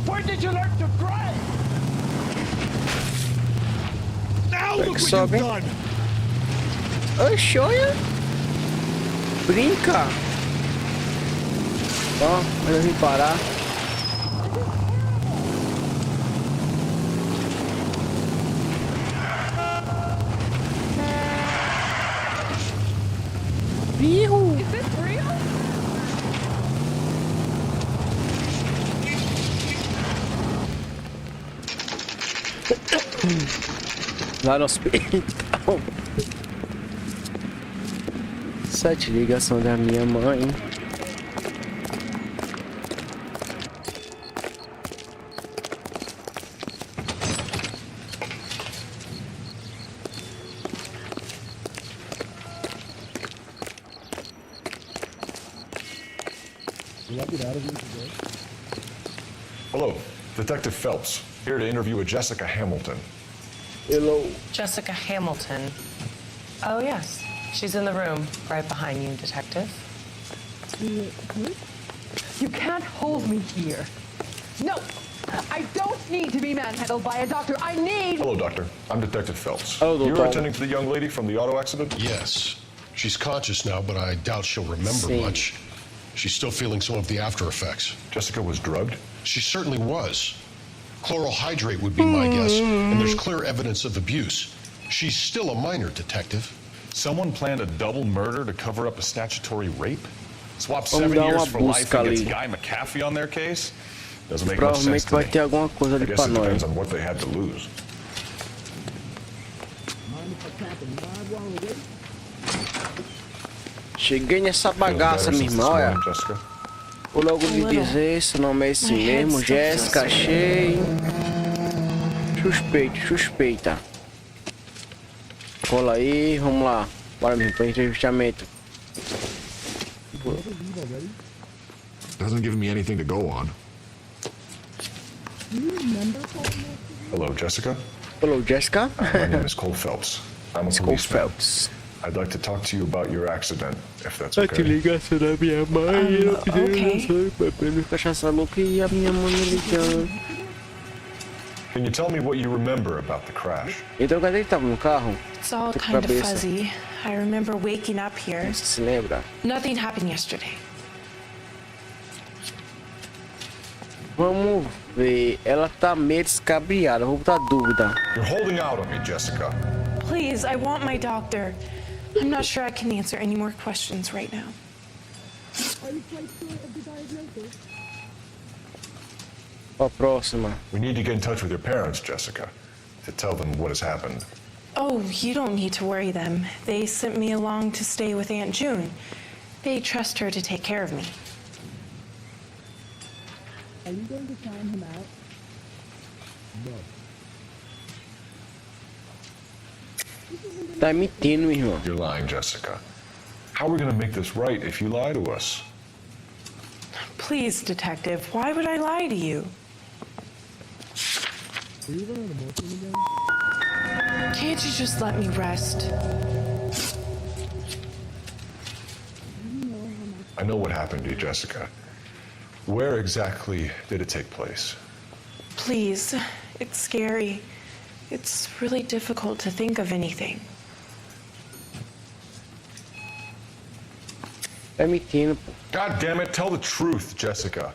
Speaker 9: Where did you learn to drive? Now look what you've done.
Speaker 1: Oxe, olha. Brinca. Ó, mas eu vim parar. Birro.
Speaker 17: Is this real?
Speaker 1: Lá no hospital. 7 ligação da minha mãe.
Speaker 3: Hello, Detective Phelps, here to interview a Jessica Hamilton.
Speaker 1: Hello.
Speaker 21: Jessica Hamilton. Oh, yes. She's in the room, right behind you, Detective.
Speaker 17: You can't hold me here. No, I don't need to be manhandled by a doctor. I need...
Speaker 3: Hello, Doctor. I'm Detective Phelps.
Speaker 1: Hello,
Speaker 3: You're
Speaker 1: Doctor.
Speaker 3: attending to the young lady from the auto accident?
Speaker 5: Yes. She's conscious now, but I doubt she'll remember much. She's still feeling some of the after effects.
Speaker 3: Jessica was drugged?
Speaker 5: She certainly was. Chloral hydrate would be my guess, and there's clear evidence of abuse. She's still a minor, Detective.
Speaker 19: Someone planned a double murder to cover up a statutory rape? Swap 7 years for life against Guy McAfee on their case? Doesn't make much sense
Speaker 1: Provavelmente
Speaker 19: to
Speaker 1: vai
Speaker 19: me.
Speaker 1: ter alguma coisa ali
Speaker 3: I guess
Speaker 1: pra
Speaker 3: it
Speaker 1: nós.
Speaker 3: depends on what they had to lose.
Speaker 1: Cheguei nessa bagaça, minha irmã, olha. Vou logo lhe dizer, seu nome é esse mesmo, Jéssica, achei. Suspeita. Cola aí, vamos lá. Bora, meu, para entrevistamento.
Speaker 3: Hasn't given me anything to go on. Hello, Jessica.
Speaker 1: Hello, Jessica.
Speaker 3: My name is Cole Phelps. I'm a
Speaker 1: Cole
Speaker 3: policeman.
Speaker 1: Phelps.
Speaker 3: I'd like to talk to you about your accident, if that's okay.
Speaker 1: ligação da minha mãe.
Speaker 3: Can you tell me what you remember about the crash?
Speaker 1: Então, cadê ele tava no carro?
Speaker 2: It's all kind of fuzzy. I remember waking up here.
Speaker 1: Se lembra?
Speaker 2: Nothing happened yesterday.
Speaker 1: Vamos ver. Ela tá meio descabriada. Vou botar dúvida.
Speaker 3: You're holding out on me, Jessica.
Speaker 2: Please, I want my doctor. I'm not sure I can answer any more questions right now.
Speaker 1: A próxima.
Speaker 3: We need to get in touch with your parents, Jessica, to tell them what has happened.
Speaker 2: Oh, you don't need to worry them. They sent me along to stay with Aunt June. They trust her to take care of me.
Speaker 8: Are you going to sign him out? No.
Speaker 1: Tá mentindo, irmão.
Speaker 3: You're lying, Jessica. How are we going to make this right if you lie to us?
Speaker 2: Please, detective, why would I lie to you? Can't you just let me rest?
Speaker 3: I know what happened to you, Jessica. Where exactly did it take place?
Speaker 2: Please, it's scary. It's really difficult to think of anything.
Speaker 1: Tá mentindo, pô.
Speaker 3: God damn it, tell the truth, Jessica.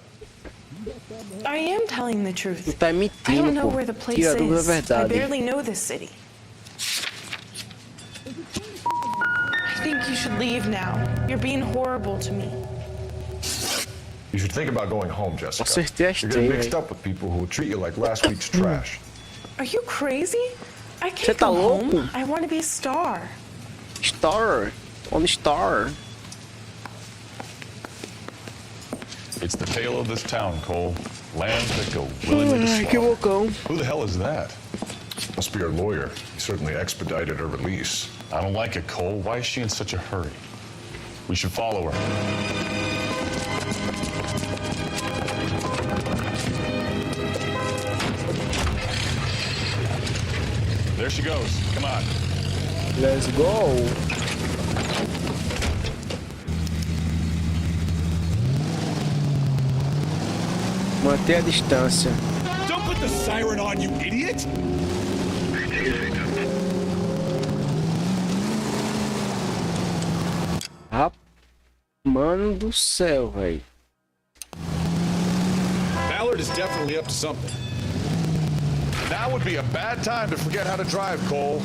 Speaker 2: I am telling the truth.
Speaker 1: Tá
Speaker 2: I
Speaker 1: mentindo,
Speaker 2: don't know
Speaker 1: pô.
Speaker 2: where the place
Speaker 1: Tira a dúvida
Speaker 2: is.
Speaker 1: da
Speaker 2: I
Speaker 1: verdade.
Speaker 2: barely know this city. I think you should leave now. You're being horrible to me.
Speaker 3: You should think about going home, Jessica.
Speaker 1: Acertei a
Speaker 3: You're getting
Speaker 1: estrela.
Speaker 3: mixed up with people who will treat you like last week's trash.
Speaker 2: Are you crazy? I
Speaker 1: Você
Speaker 2: can't
Speaker 1: tá
Speaker 2: go
Speaker 1: louco?
Speaker 2: home. I want to be a star.
Speaker 1: Star. On Star.
Speaker 19: It's the tale of this town, Cole. Lambs that go willingly to
Speaker 1: Ai, que
Speaker 19: slaughter.
Speaker 1: bocão.
Speaker 19: Who the hell is that?
Speaker 3: Must be our lawyer. He certainly expedited her release.
Speaker 19: I don't like it, Cole. Why is she in such a hurry? We should follow her. There she goes. Come on.
Speaker 1: Let's go. Manter a distância.
Speaker 22: Don't put the siren on, you idiot!
Speaker 1: Mano do céu, velho.
Speaker 22: Ballard is definitely up to something.
Speaker 3: Now would be a bad time to forget how to drive, Cole.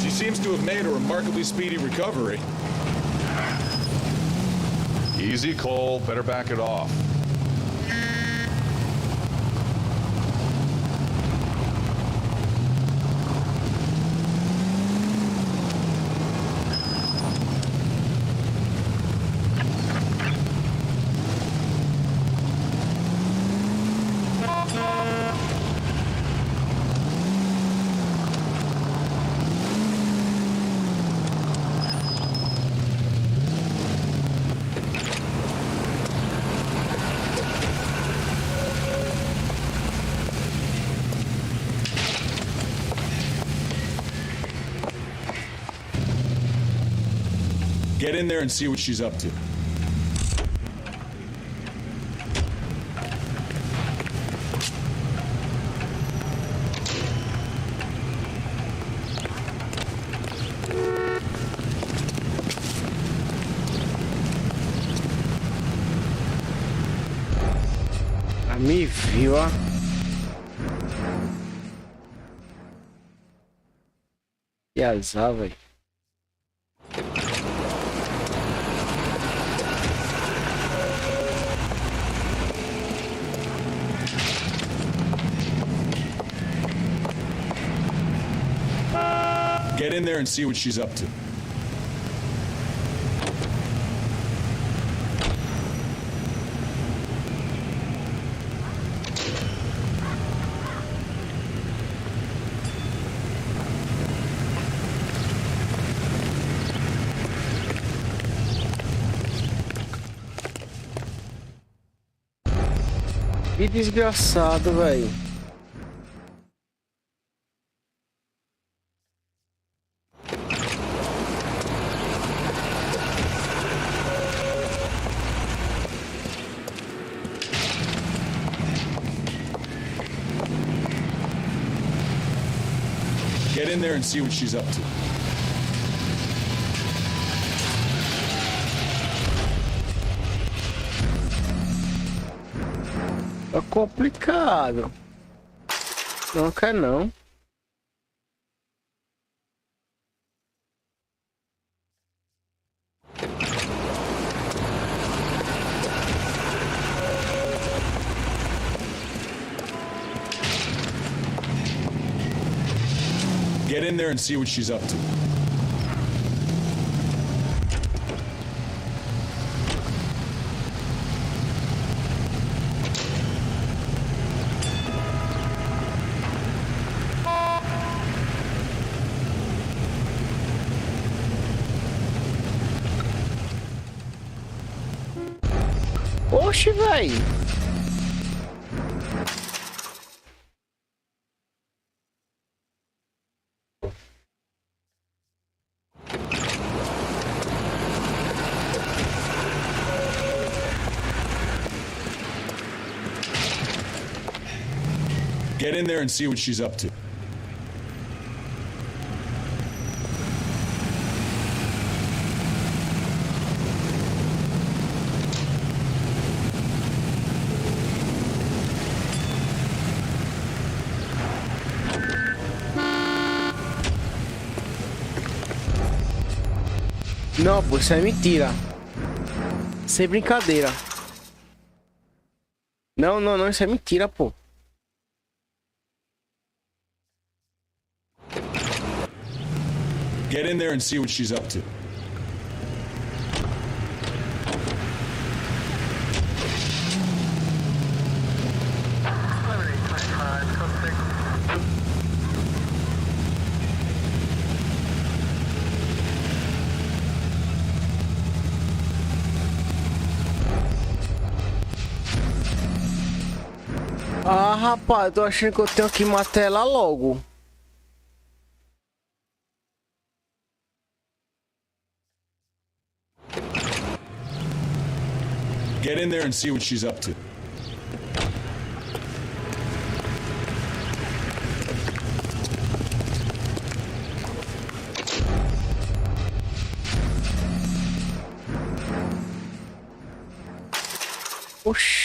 Speaker 22: She seems to have made a remarkably speedy recovery.
Speaker 19: Easy, Cole. Better back it off.
Speaker 22: Get in there and see what she's up to.
Speaker 1: Me viu, ó. Que azar, velho.
Speaker 22: Get in there and see what she's up to.
Speaker 1: Que desgraçado, velho.
Speaker 22: Get in there and see what she's up to.
Speaker 1: É complicado. Não quer não.
Speaker 22: Get in there and see what she's up to.
Speaker 1: Oxe, velho.
Speaker 22: Get in there and see what she's up to.
Speaker 1: Não, pô, isso é mentira. Sem brincadeira. Não, não, não, isso é mentira, pô.
Speaker 22: Get in there and see what she's up to.
Speaker 1: Ah, rapaz, eu tô achando que eu tenho que matar ela logo.
Speaker 22: Get in there and see what she's up to.
Speaker 1: Oxi.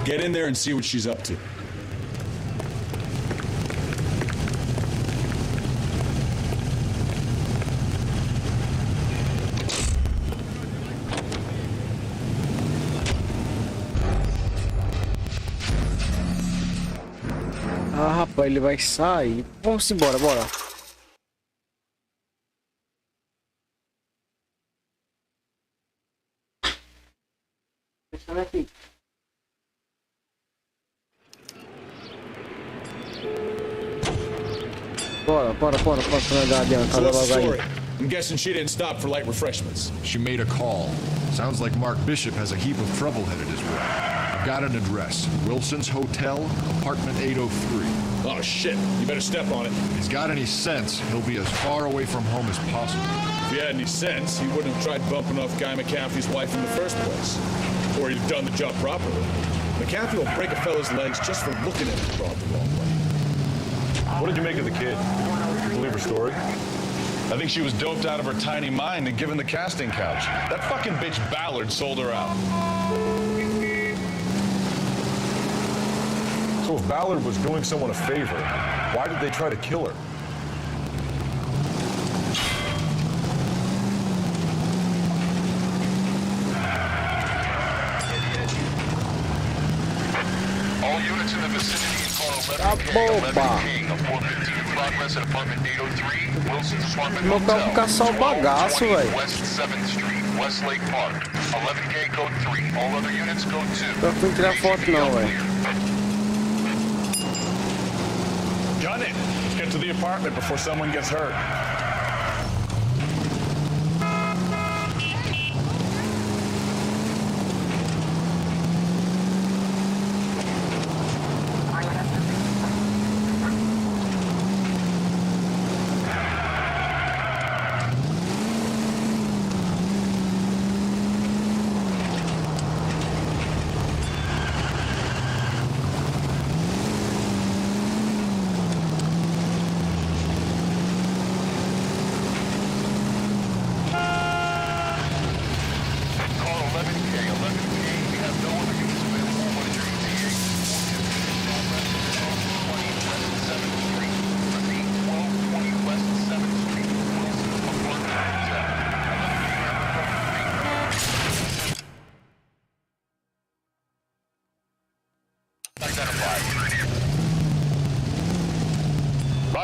Speaker 22: Get in there and see what she's up to.
Speaker 1: Ah, rapaz, ele vai sair. Vamos embora, bora. Aqui. Bora,
Speaker 22: So what's the story? I'm guessing she didn't stop for light refreshments.
Speaker 3: She made a call. Sounds like Mark Bishop has a heap of trouble headed his way. I've got an address. Wilson's Hotel, apartment 803.
Speaker 22: Oh shit, you better step on it.
Speaker 3: If he's got any sense, he'll be as far away from home as possible.
Speaker 22: If he had any sense, he wouldn't have tried bumping off Guy McCaffrey's wife in the first place. Or he'd have done the job properly. McCaffrey will break a fella's legs just for looking at his broad the wrong way.
Speaker 19: What did you make of the kid? Believe her story? I think she was doped out of her tiny mind and given the casting couch. That fucking bitch Ballard sold her out.
Speaker 22: So if Ballard was doing someone a favor, why did they try to kill her?
Speaker 7: All units in the vicinity follow Letter King of 415 in progress at apartment 803, Wilson's apartment
Speaker 1: Não
Speaker 7: hotel.
Speaker 1: dá pra caçar o bagaço, velho.
Speaker 7: West 7th Street, Westlake Park. 11K code 3. All other units code 2.
Speaker 1: Não fui tirar foto não, velho.
Speaker 19: Gun it! Let's get to the apartment before someone gets hurt.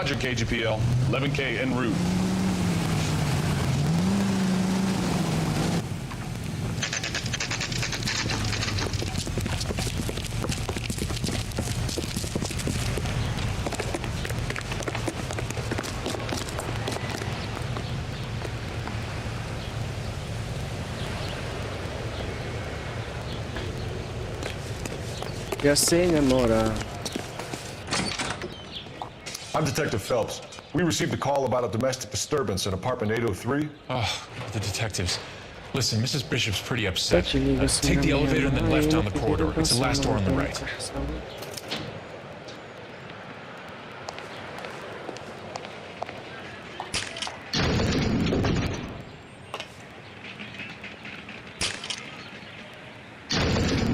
Speaker 19: Roger, KGPL. 11K en route.
Speaker 1: Já sei namorar.
Speaker 3: I'm Detective Phelps. We received a call about a domestic disturbance in apartment 803.
Speaker 20: Oh, the detectives. Listen, Mrs. Bishop's pretty upset.
Speaker 1: Take
Speaker 20: Take the elevator and then left down the corridor. It's the last door on the right.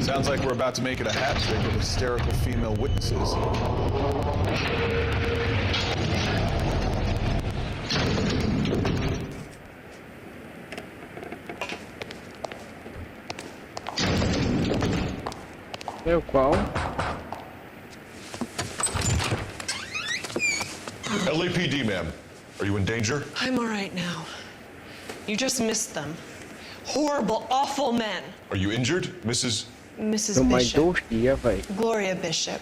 Speaker 22: Sounds like we're about to make it a hat trick of hysterical female witnesses.
Speaker 1: Meu qual?
Speaker 3: LAPD, ma'am. Are you in danger?
Speaker 12: I'm all right now. You just missed them. Horrible, awful men.
Speaker 3: Are you injured, Mrs.
Speaker 12: Bishop. Gloria Bishop.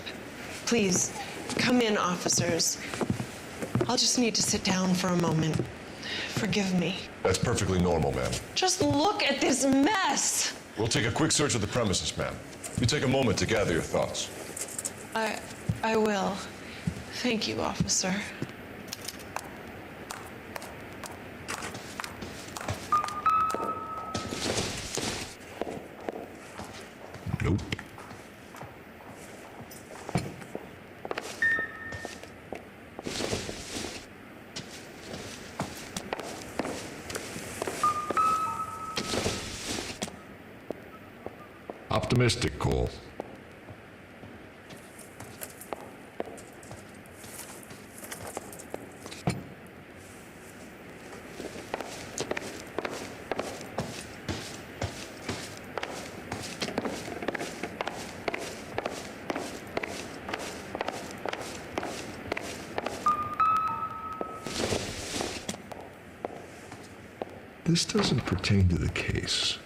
Speaker 12: Please, come in, officers. I'll just need to sit down for a moment. Forgive me.
Speaker 3: That's perfectly normal, ma'am.
Speaker 12: Just look at this mess.
Speaker 3: We'll take a quick search of the premises, ma'am. You take a moment to gather your thoughts.
Speaker 12: I will. Thank you, officer.
Speaker 3: Nope. Optimistic, Cole. This doesn't pertain to the case.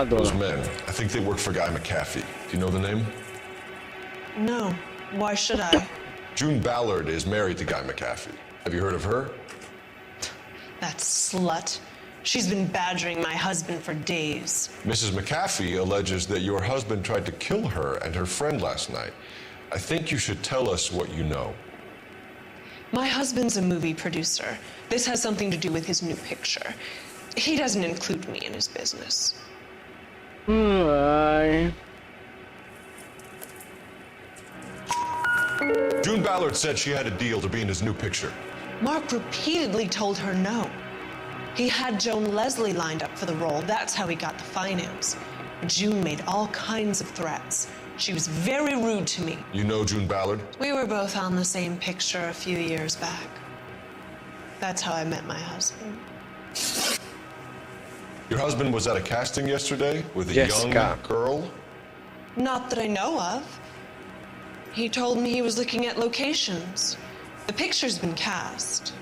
Speaker 3: Those men, I think they work for Guy McAfee. Do you know the name?
Speaker 12: No. Why should I?
Speaker 3: June Ballard is married to Guy McAfee. Have you heard of her?
Speaker 12: That slut. She's been badgering my husband for days.
Speaker 3: Mrs. McAfee alleges that your husband tried to kill her and her friend last night. I think you should tell us what you know.
Speaker 12: My husband's a movie producer. This has something to do with his new picture. He doesn't include me in his business.
Speaker 3: June Ballard said she had a deal to be in his new picture.
Speaker 12: Mark repeatedly told her no. He had Joan Leslie lined up for the role. That's how he got the finance. June made all kinds of threats. She was very rude to me.
Speaker 3: You know June Ballard?
Speaker 12: We were both on the same picture a few years back. That's how I met my husband.
Speaker 3: Your husband was at a casting yesterday with a young girl?
Speaker 12: Not that I know of. He told me he was looking at locations. The picture's been cast.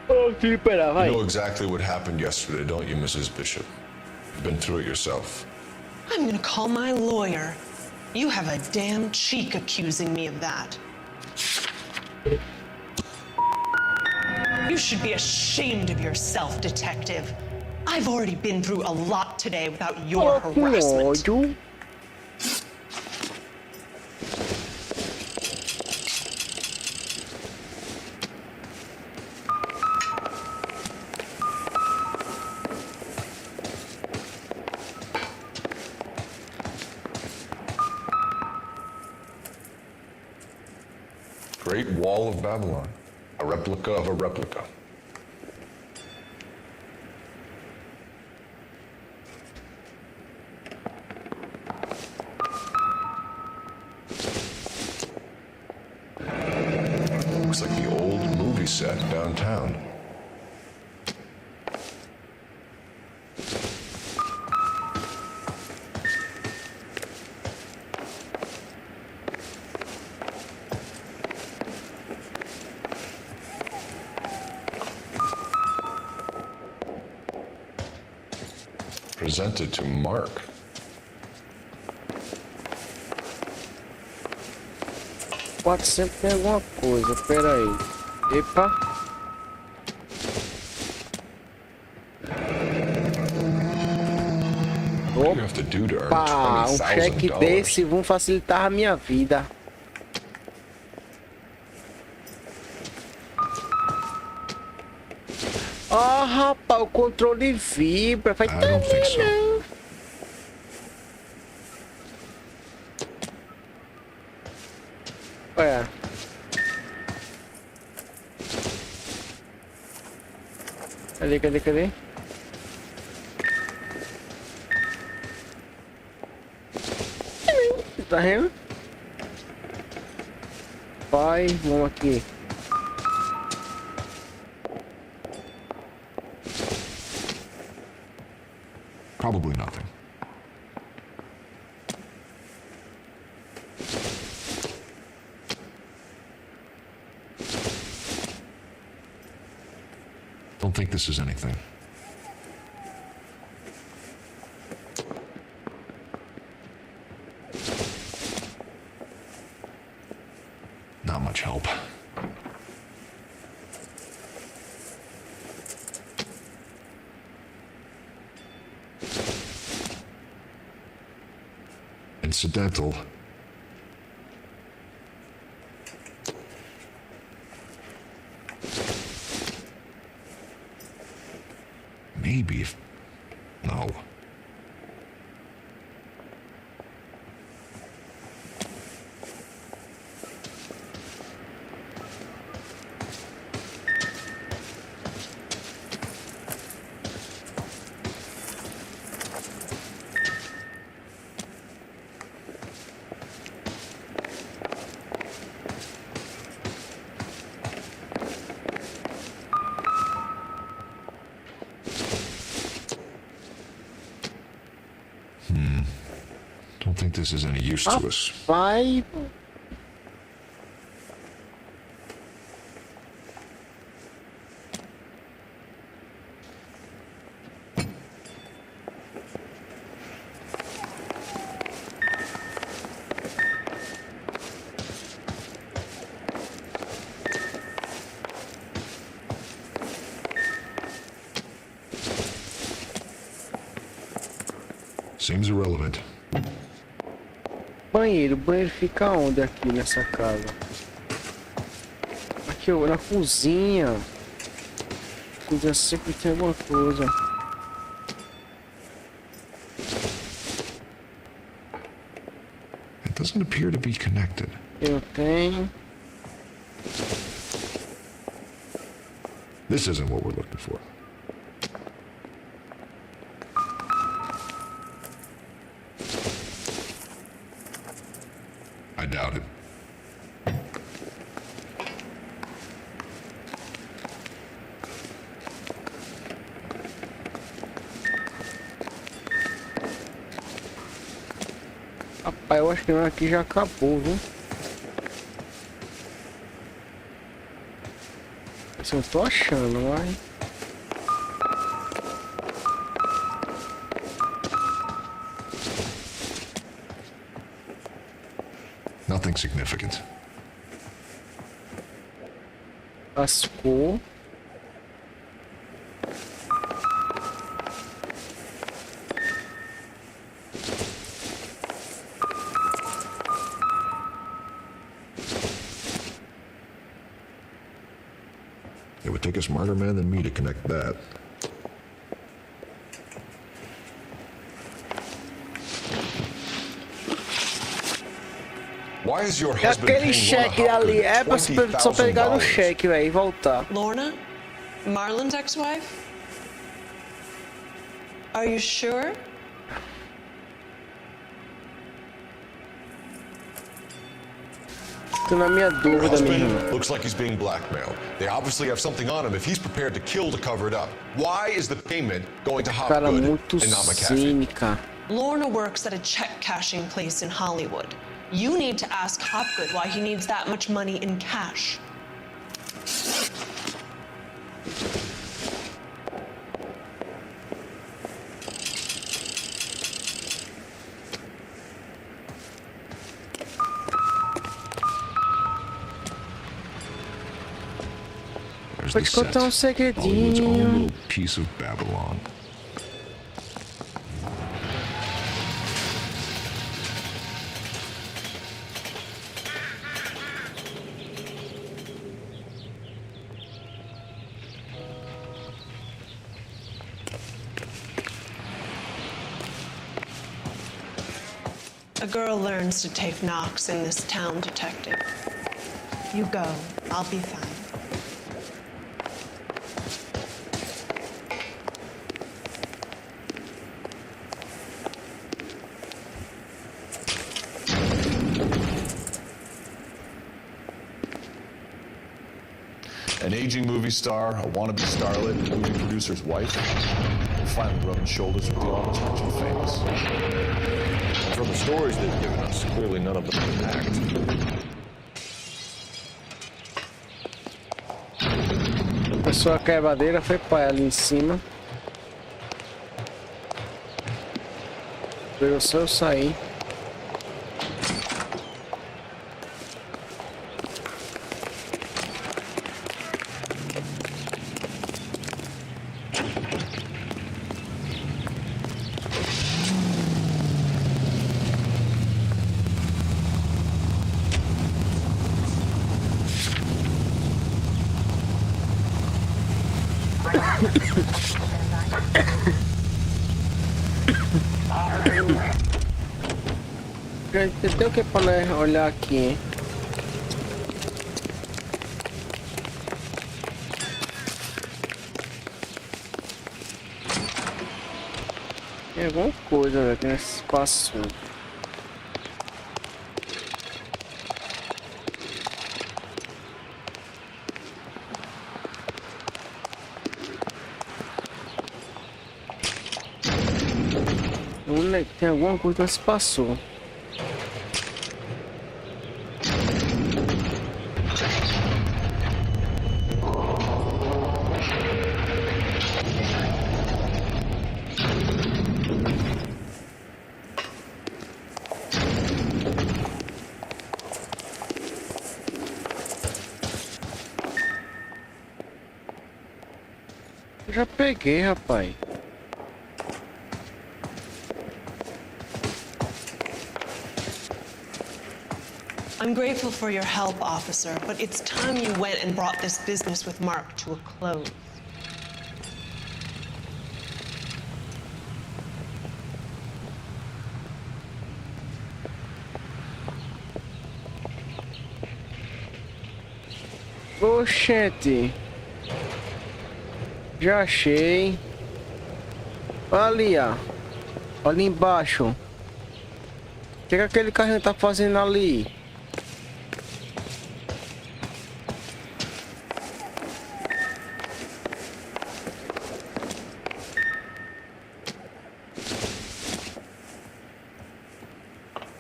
Speaker 3: You know exactly what happened yesterday, don't you, Mrs. Bishop? You've been through it yourself.
Speaker 12: I'm gonna call my lawyer. You have a damn cheek accusing me of that. You should be ashamed of yourself, detective. I've already been through a lot today without your harassment.
Speaker 3: Great Wall of Babylon. A replica of a replica. Looks like the old movie set downtown. Presented to Mark.
Speaker 1: Pode sempre ter alguma coisa, pera aí. Epa. Opa, um cheque desse vão facilitar a minha vida. Ah, rapaz, o controle vibra. Vai ter não. Olha. Cadê? Tá vendo? Vai, vamos aqui.
Speaker 3: Probably nothing. Don't think this is anything. Not much help. Incidental. Maybe if... No. Don't think this is any use to us.
Speaker 1: Vai.
Speaker 3: Seems irrelevant.
Speaker 1: Banheiro fica onde aqui nessa casa? Aqui na cozinha. Cozinha sempre tem alguma coisa.
Speaker 3: It doesn't appear to be connected.
Speaker 1: Eu tenho.
Speaker 3: This isn't what we're looking for. I doubt it.
Speaker 1: Rapaz, eu acho que aqui já acabou, viu? Assim, eu tô achando, vai.
Speaker 3: Nothing significant.
Speaker 1: Lascou.
Speaker 3: It would take a smarter man than me to connect that. Why is your husband
Speaker 1: Aquele cheque ali é pra só pegar o cheque, velho, e voltar.
Speaker 12: Lorna? Marlon's ex-wife? Are you sure?
Speaker 1: Tô na minha
Speaker 3: Your
Speaker 1: dúvida, meu irmão.
Speaker 3: husband looks like he's being blackmailed. They obviously have something on him if he's prepared to kill to cover it up. Why is the payment going to
Speaker 1: Cara
Speaker 3: Hopgood
Speaker 1: muito
Speaker 3: and not McAfee?
Speaker 1: cínica.
Speaker 12: Lorna works at a check cashing place in Hollywood. You need to ask Hopgood why he needs that much money in cash.
Speaker 3: There's
Speaker 1: Vou
Speaker 3: the
Speaker 1: te contar
Speaker 3: set.
Speaker 1: um
Speaker 3: Hollywood's own
Speaker 1: segredinho.
Speaker 3: little piece of Babylon.
Speaker 12: A girl learns to take knocks in this town, detective. You go. I'll be fine.
Speaker 19: An aging movie star, a wannabe starlet, a movie producer's wife, and finally rubbing shoulders with the almost rich and famous.
Speaker 3: From the stories they've given us, clearly none of them act.
Speaker 1: A sua quebradeira foi para ali em cima. Eu só eu sair. Tem o que para olhar aqui, hein? Tem alguma coisa, velho, nesse espaço. Tem alguma coisa que se passou. Já peguei, rapaz.
Speaker 12: I'm grateful for your help, officer, but it's time you went and brought this business with Mark to a close.
Speaker 1: Oxente. Já achei. Olha ali, ó. Olha embaixo. O que aquele carrinho tá fazendo ali?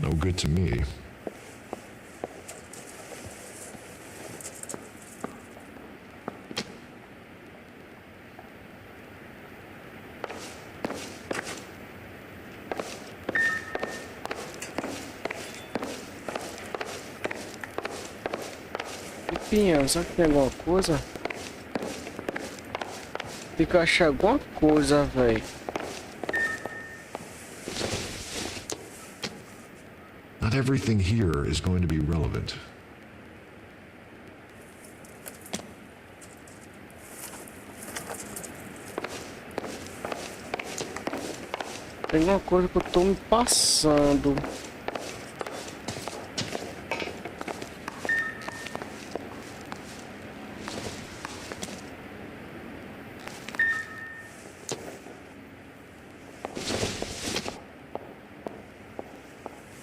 Speaker 3: No good to me.
Speaker 1: Pinhão, será que tem alguma coisa? Tem que achar alguma coisa, velho.
Speaker 3: Not everything here is going to be relevant.
Speaker 1: Tem alguma coisa que eu tô me passando.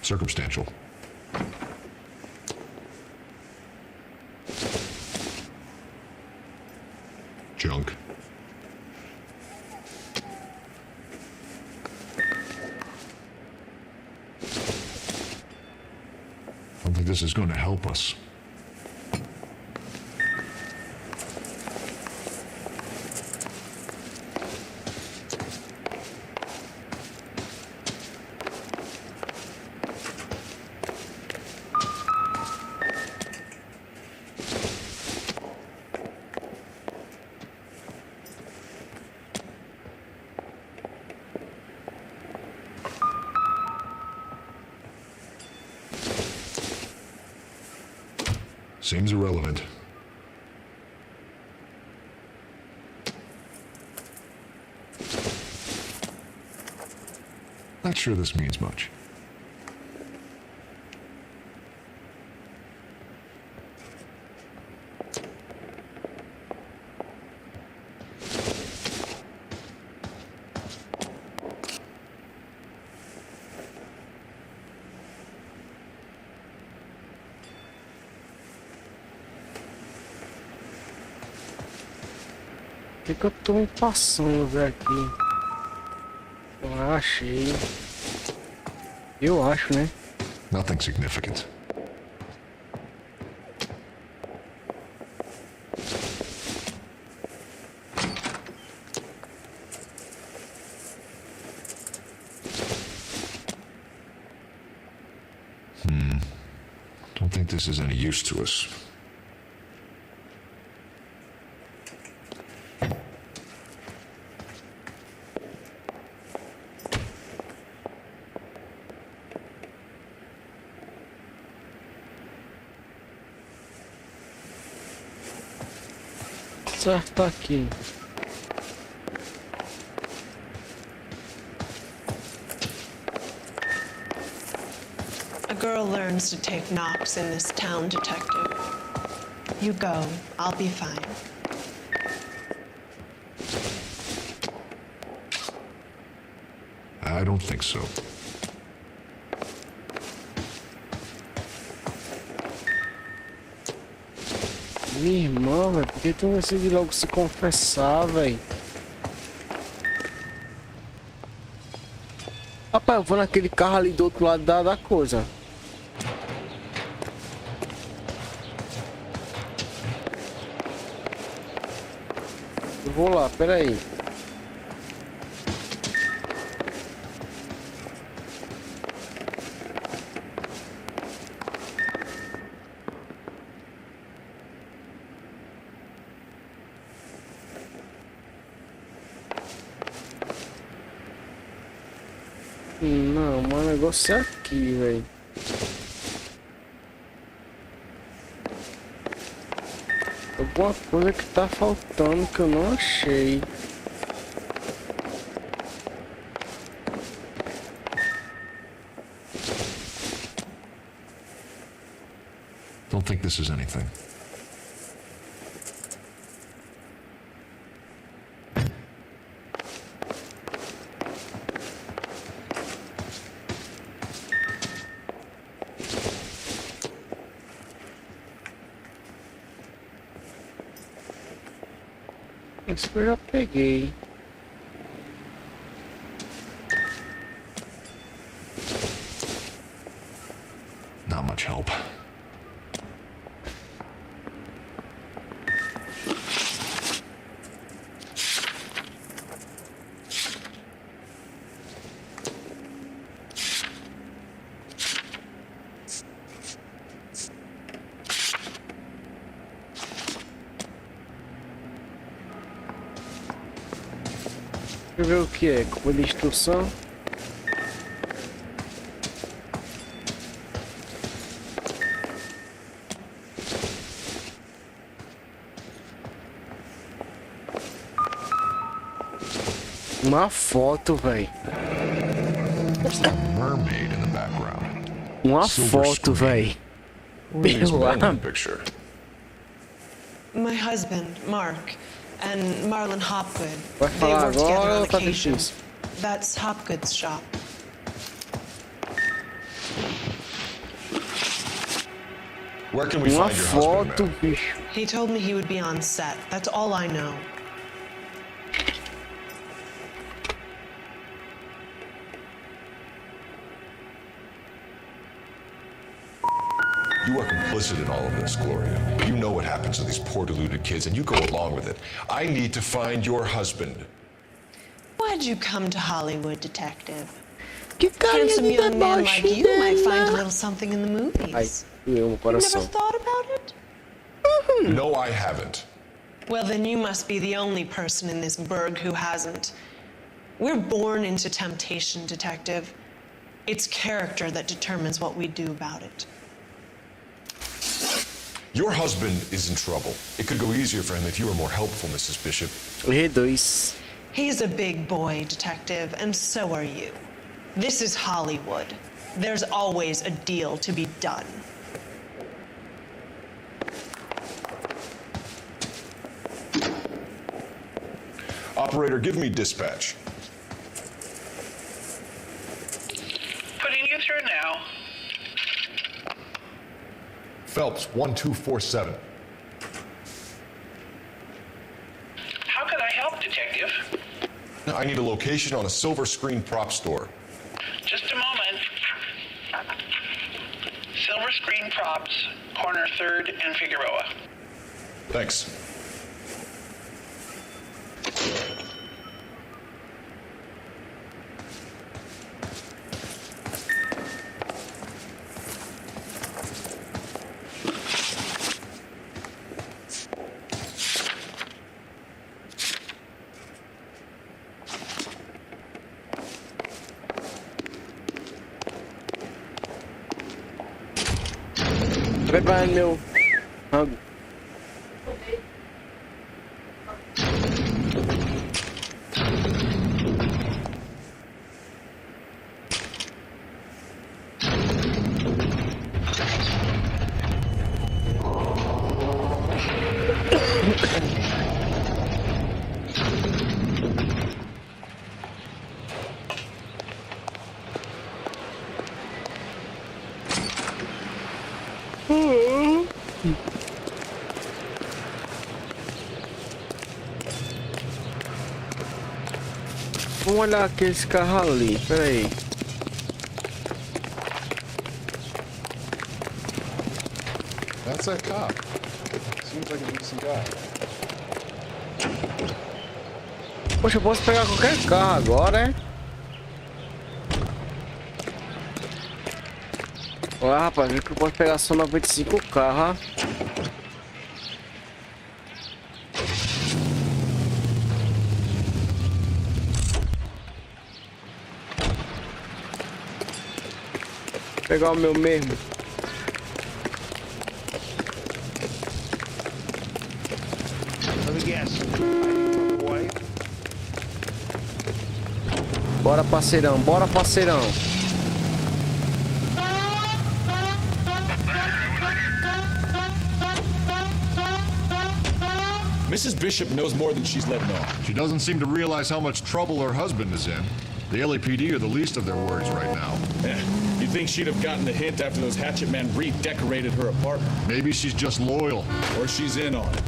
Speaker 3: Circumstantial. Junk. I don't think this is going to help us. Seems irrelevant. Not sure this means much.
Speaker 1: O que eu tô me passando, velho, aqui? Eu achei. Eu acho, né?
Speaker 3: Nothing significant. Don't think this is any use to us.
Speaker 1: Certo aqui.
Speaker 12: A girl learns to take knocks in this town, Detective. You go. I'll be fine.
Speaker 3: I don't think so.
Speaker 1: Minha irmã, velho, por que tu não decide logo se confessar, velho? Rapaz, eu vou naquele carro ali do outro lado da coisa. Eu vou lá, peraí. Não, mas o negócio é aqui, velho. Alguma coisa que tá faltando que eu não achei.
Speaker 3: Don't think this is anything.
Speaker 1: Isso eu já peguei.
Speaker 3: Not much help.
Speaker 1: Deixa eu ver o que é. Como de instrução. Uma foto, velho.
Speaker 3: Mermaid in the background.
Speaker 1: Uma foto, velho.
Speaker 3: Picture.
Speaker 12: My husband, Mark, and Marlon Hopgood.
Speaker 1: Vai
Speaker 12: They
Speaker 1: falar
Speaker 12: work together
Speaker 1: agora
Speaker 12: on
Speaker 1: ou tá
Speaker 12: occasion.
Speaker 1: difícil?
Speaker 12: That's Hopgood's shop.
Speaker 3: Where can we
Speaker 1: Uma
Speaker 3: find your
Speaker 1: foto,
Speaker 3: husband,
Speaker 1: bicho.
Speaker 12: He told me he would be on set. That's all I know.
Speaker 3: complicit in all of this, Gloria. You know what happens to these poor deluded kids, and you go along with it. I need to find your husband.
Speaker 12: Why'd you come to Hollywood, detective?
Speaker 1: Que
Speaker 12: Handsome
Speaker 1: carinha
Speaker 12: young man like you might find a
Speaker 1: debochada.
Speaker 12: little something in the movies.
Speaker 1: Ai, meu
Speaker 12: You've never
Speaker 1: coração.
Speaker 12: thought about it?
Speaker 3: No, I haven't.
Speaker 12: Well, then you must be the only person in this burg who hasn't. We're born into temptation, detective. It's character that determines what we do about it.
Speaker 3: Your husband is in trouble. It could go easier for him if you were more helpful, Mrs. Bishop.
Speaker 1: R2.
Speaker 12: He's a big boy, detective, and so are you. This is Hollywood. There's always a deal to be done.
Speaker 3: Operator, give me dispatch.
Speaker 6: Putting you through now.
Speaker 3: Phelps, 1247.
Speaker 6: How can I help, detective?
Speaker 3: I need a location on a silver screen prop store.
Speaker 6: Just a moment. Silver Screen Props, corner 3rd and Figueroa.
Speaker 3: Thanks.
Speaker 1: Preparando meu rango. Vamos olhar aqueles carros ali, peraí.
Speaker 3: That's that cop. Seems like a decent guy.
Speaker 1: Poxa, eu posso pegar qualquer carro agora, é? Olha, rapaz, viu que eu posso pegar só 95 carros, ó. Pegar o meu mesmo.
Speaker 9: Let me guess.
Speaker 1: Bora, parceirão, bora, parceirão.
Speaker 22: Mrs. Bishop knows more than she's letting on.
Speaker 3: She doesn't seem to realize how much trouble her husband is in. The LAPD are the least of their worries right now.
Speaker 22: You'd think she'd have gotten the hint after those hatchet men redecorated her apartment.
Speaker 3: Maybe she's just loyal.
Speaker 22: Or she's in on it.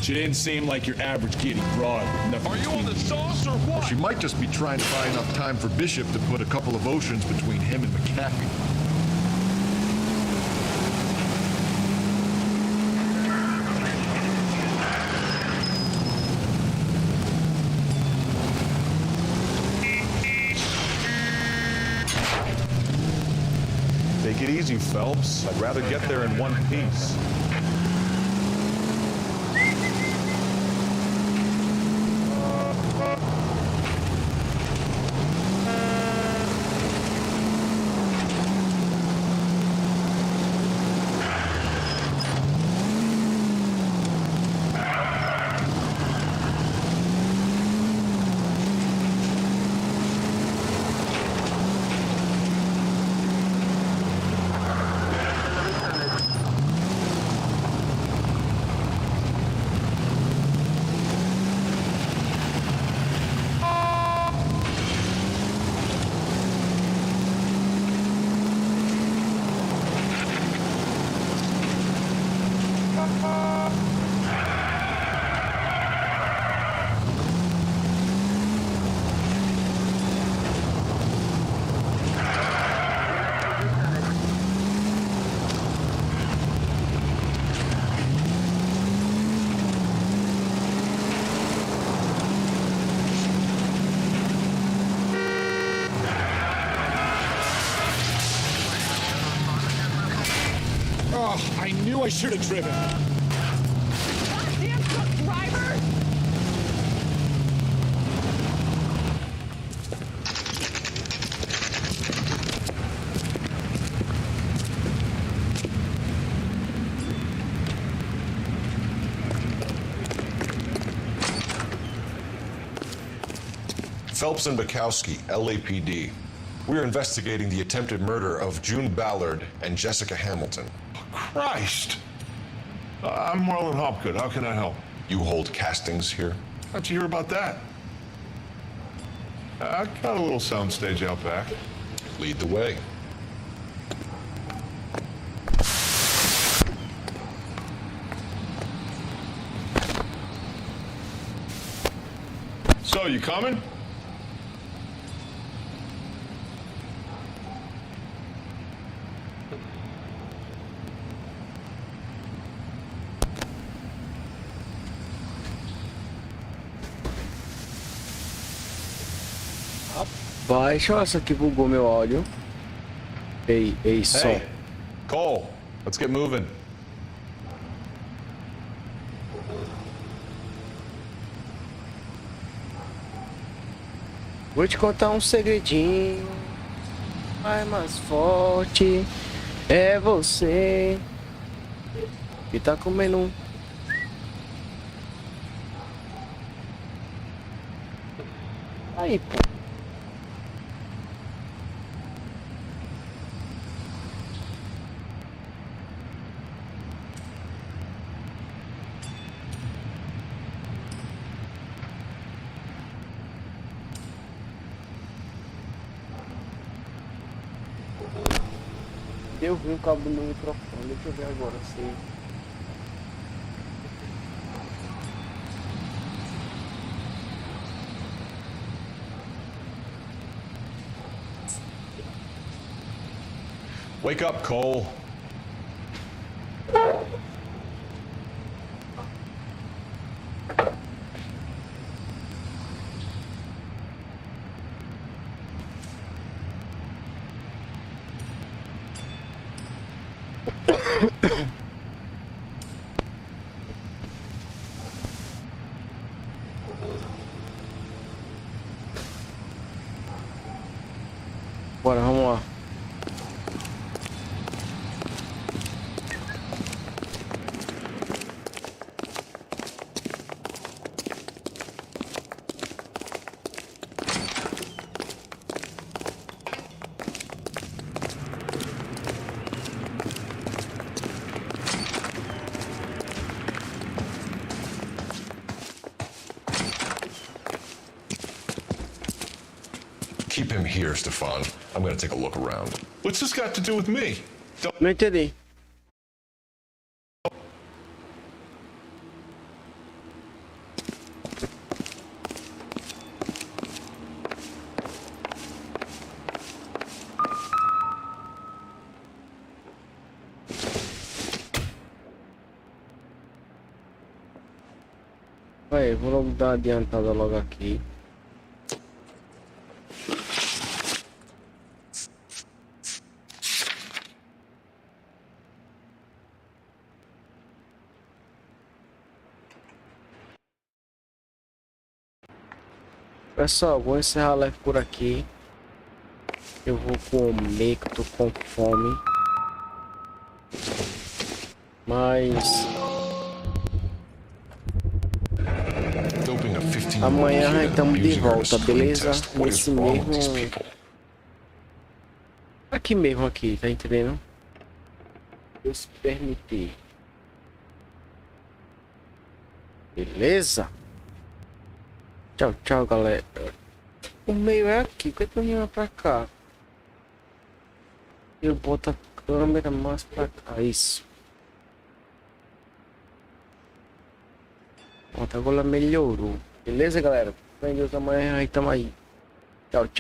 Speaker 22: She didn't seem like your average giddy broad.
Speaker 9: Are you on the sauce or what?
Speaker 3: She might just be trying to buy enough time for Bishop to put a couple of oceans between him and McAfee.
Speaker 19: Take it easy, Phelps. I'd rather get there in one piece.
Speaker 22: knew I should have driven.
Speaker 17: Goddamn truck driver!
Speaker 3: Phelps and Bukowski, LAPD. We're investigating the attempted murder of June Ballard and Jessica Hamilton.
Speaker 9: Christ! I'm Marlon Hopgood. How can I help?
Speaker 3: You hold castings here?
Speaker 9: How'd you hear about that? I got a little soundstage out back.
Speaker 3: Lead the way.
Speaker 9: So, you coming?
Speaker 1: Baixa, essa aqui bugou meu áudio. Ei, som.
Speaker 19: Hey, Cole, let's get moving.
Speaker 1: Vou te contar um segredinho. Vai mais forte. É você que tá comendo um. Aí, pô. Eu vi o cabo do meu microfone, deixa eu ver agora se...
Speaker 19: Wake up, Cole.
Speaker 1: Bora, vamos lá.
Speaker 3: Keep him here, Stefan. I'm gonna take a look around.
Speaker 9: What's this got to do with me?
Speaker 1: Não entendi. Vai, vou logo dar uma adiantada logo aqui. Pessoal, vou encerrar a live por aqui. Eu vou comer, que eu tô com fome. Mas amanhã já estamos de volta, beleza? Nesse mesmo... Aqui mesmo, aqui, tá entendendo? Deus permitir. Beleza? Tchau, tchau, galera. O meio é aqui, por que eu não pra cá? Eu boto a câmera mais pra cá, isso. Pronto, agora melhorou. Beleza, galera? Deus, amanhã aí tamo aí. Tchau, tchau.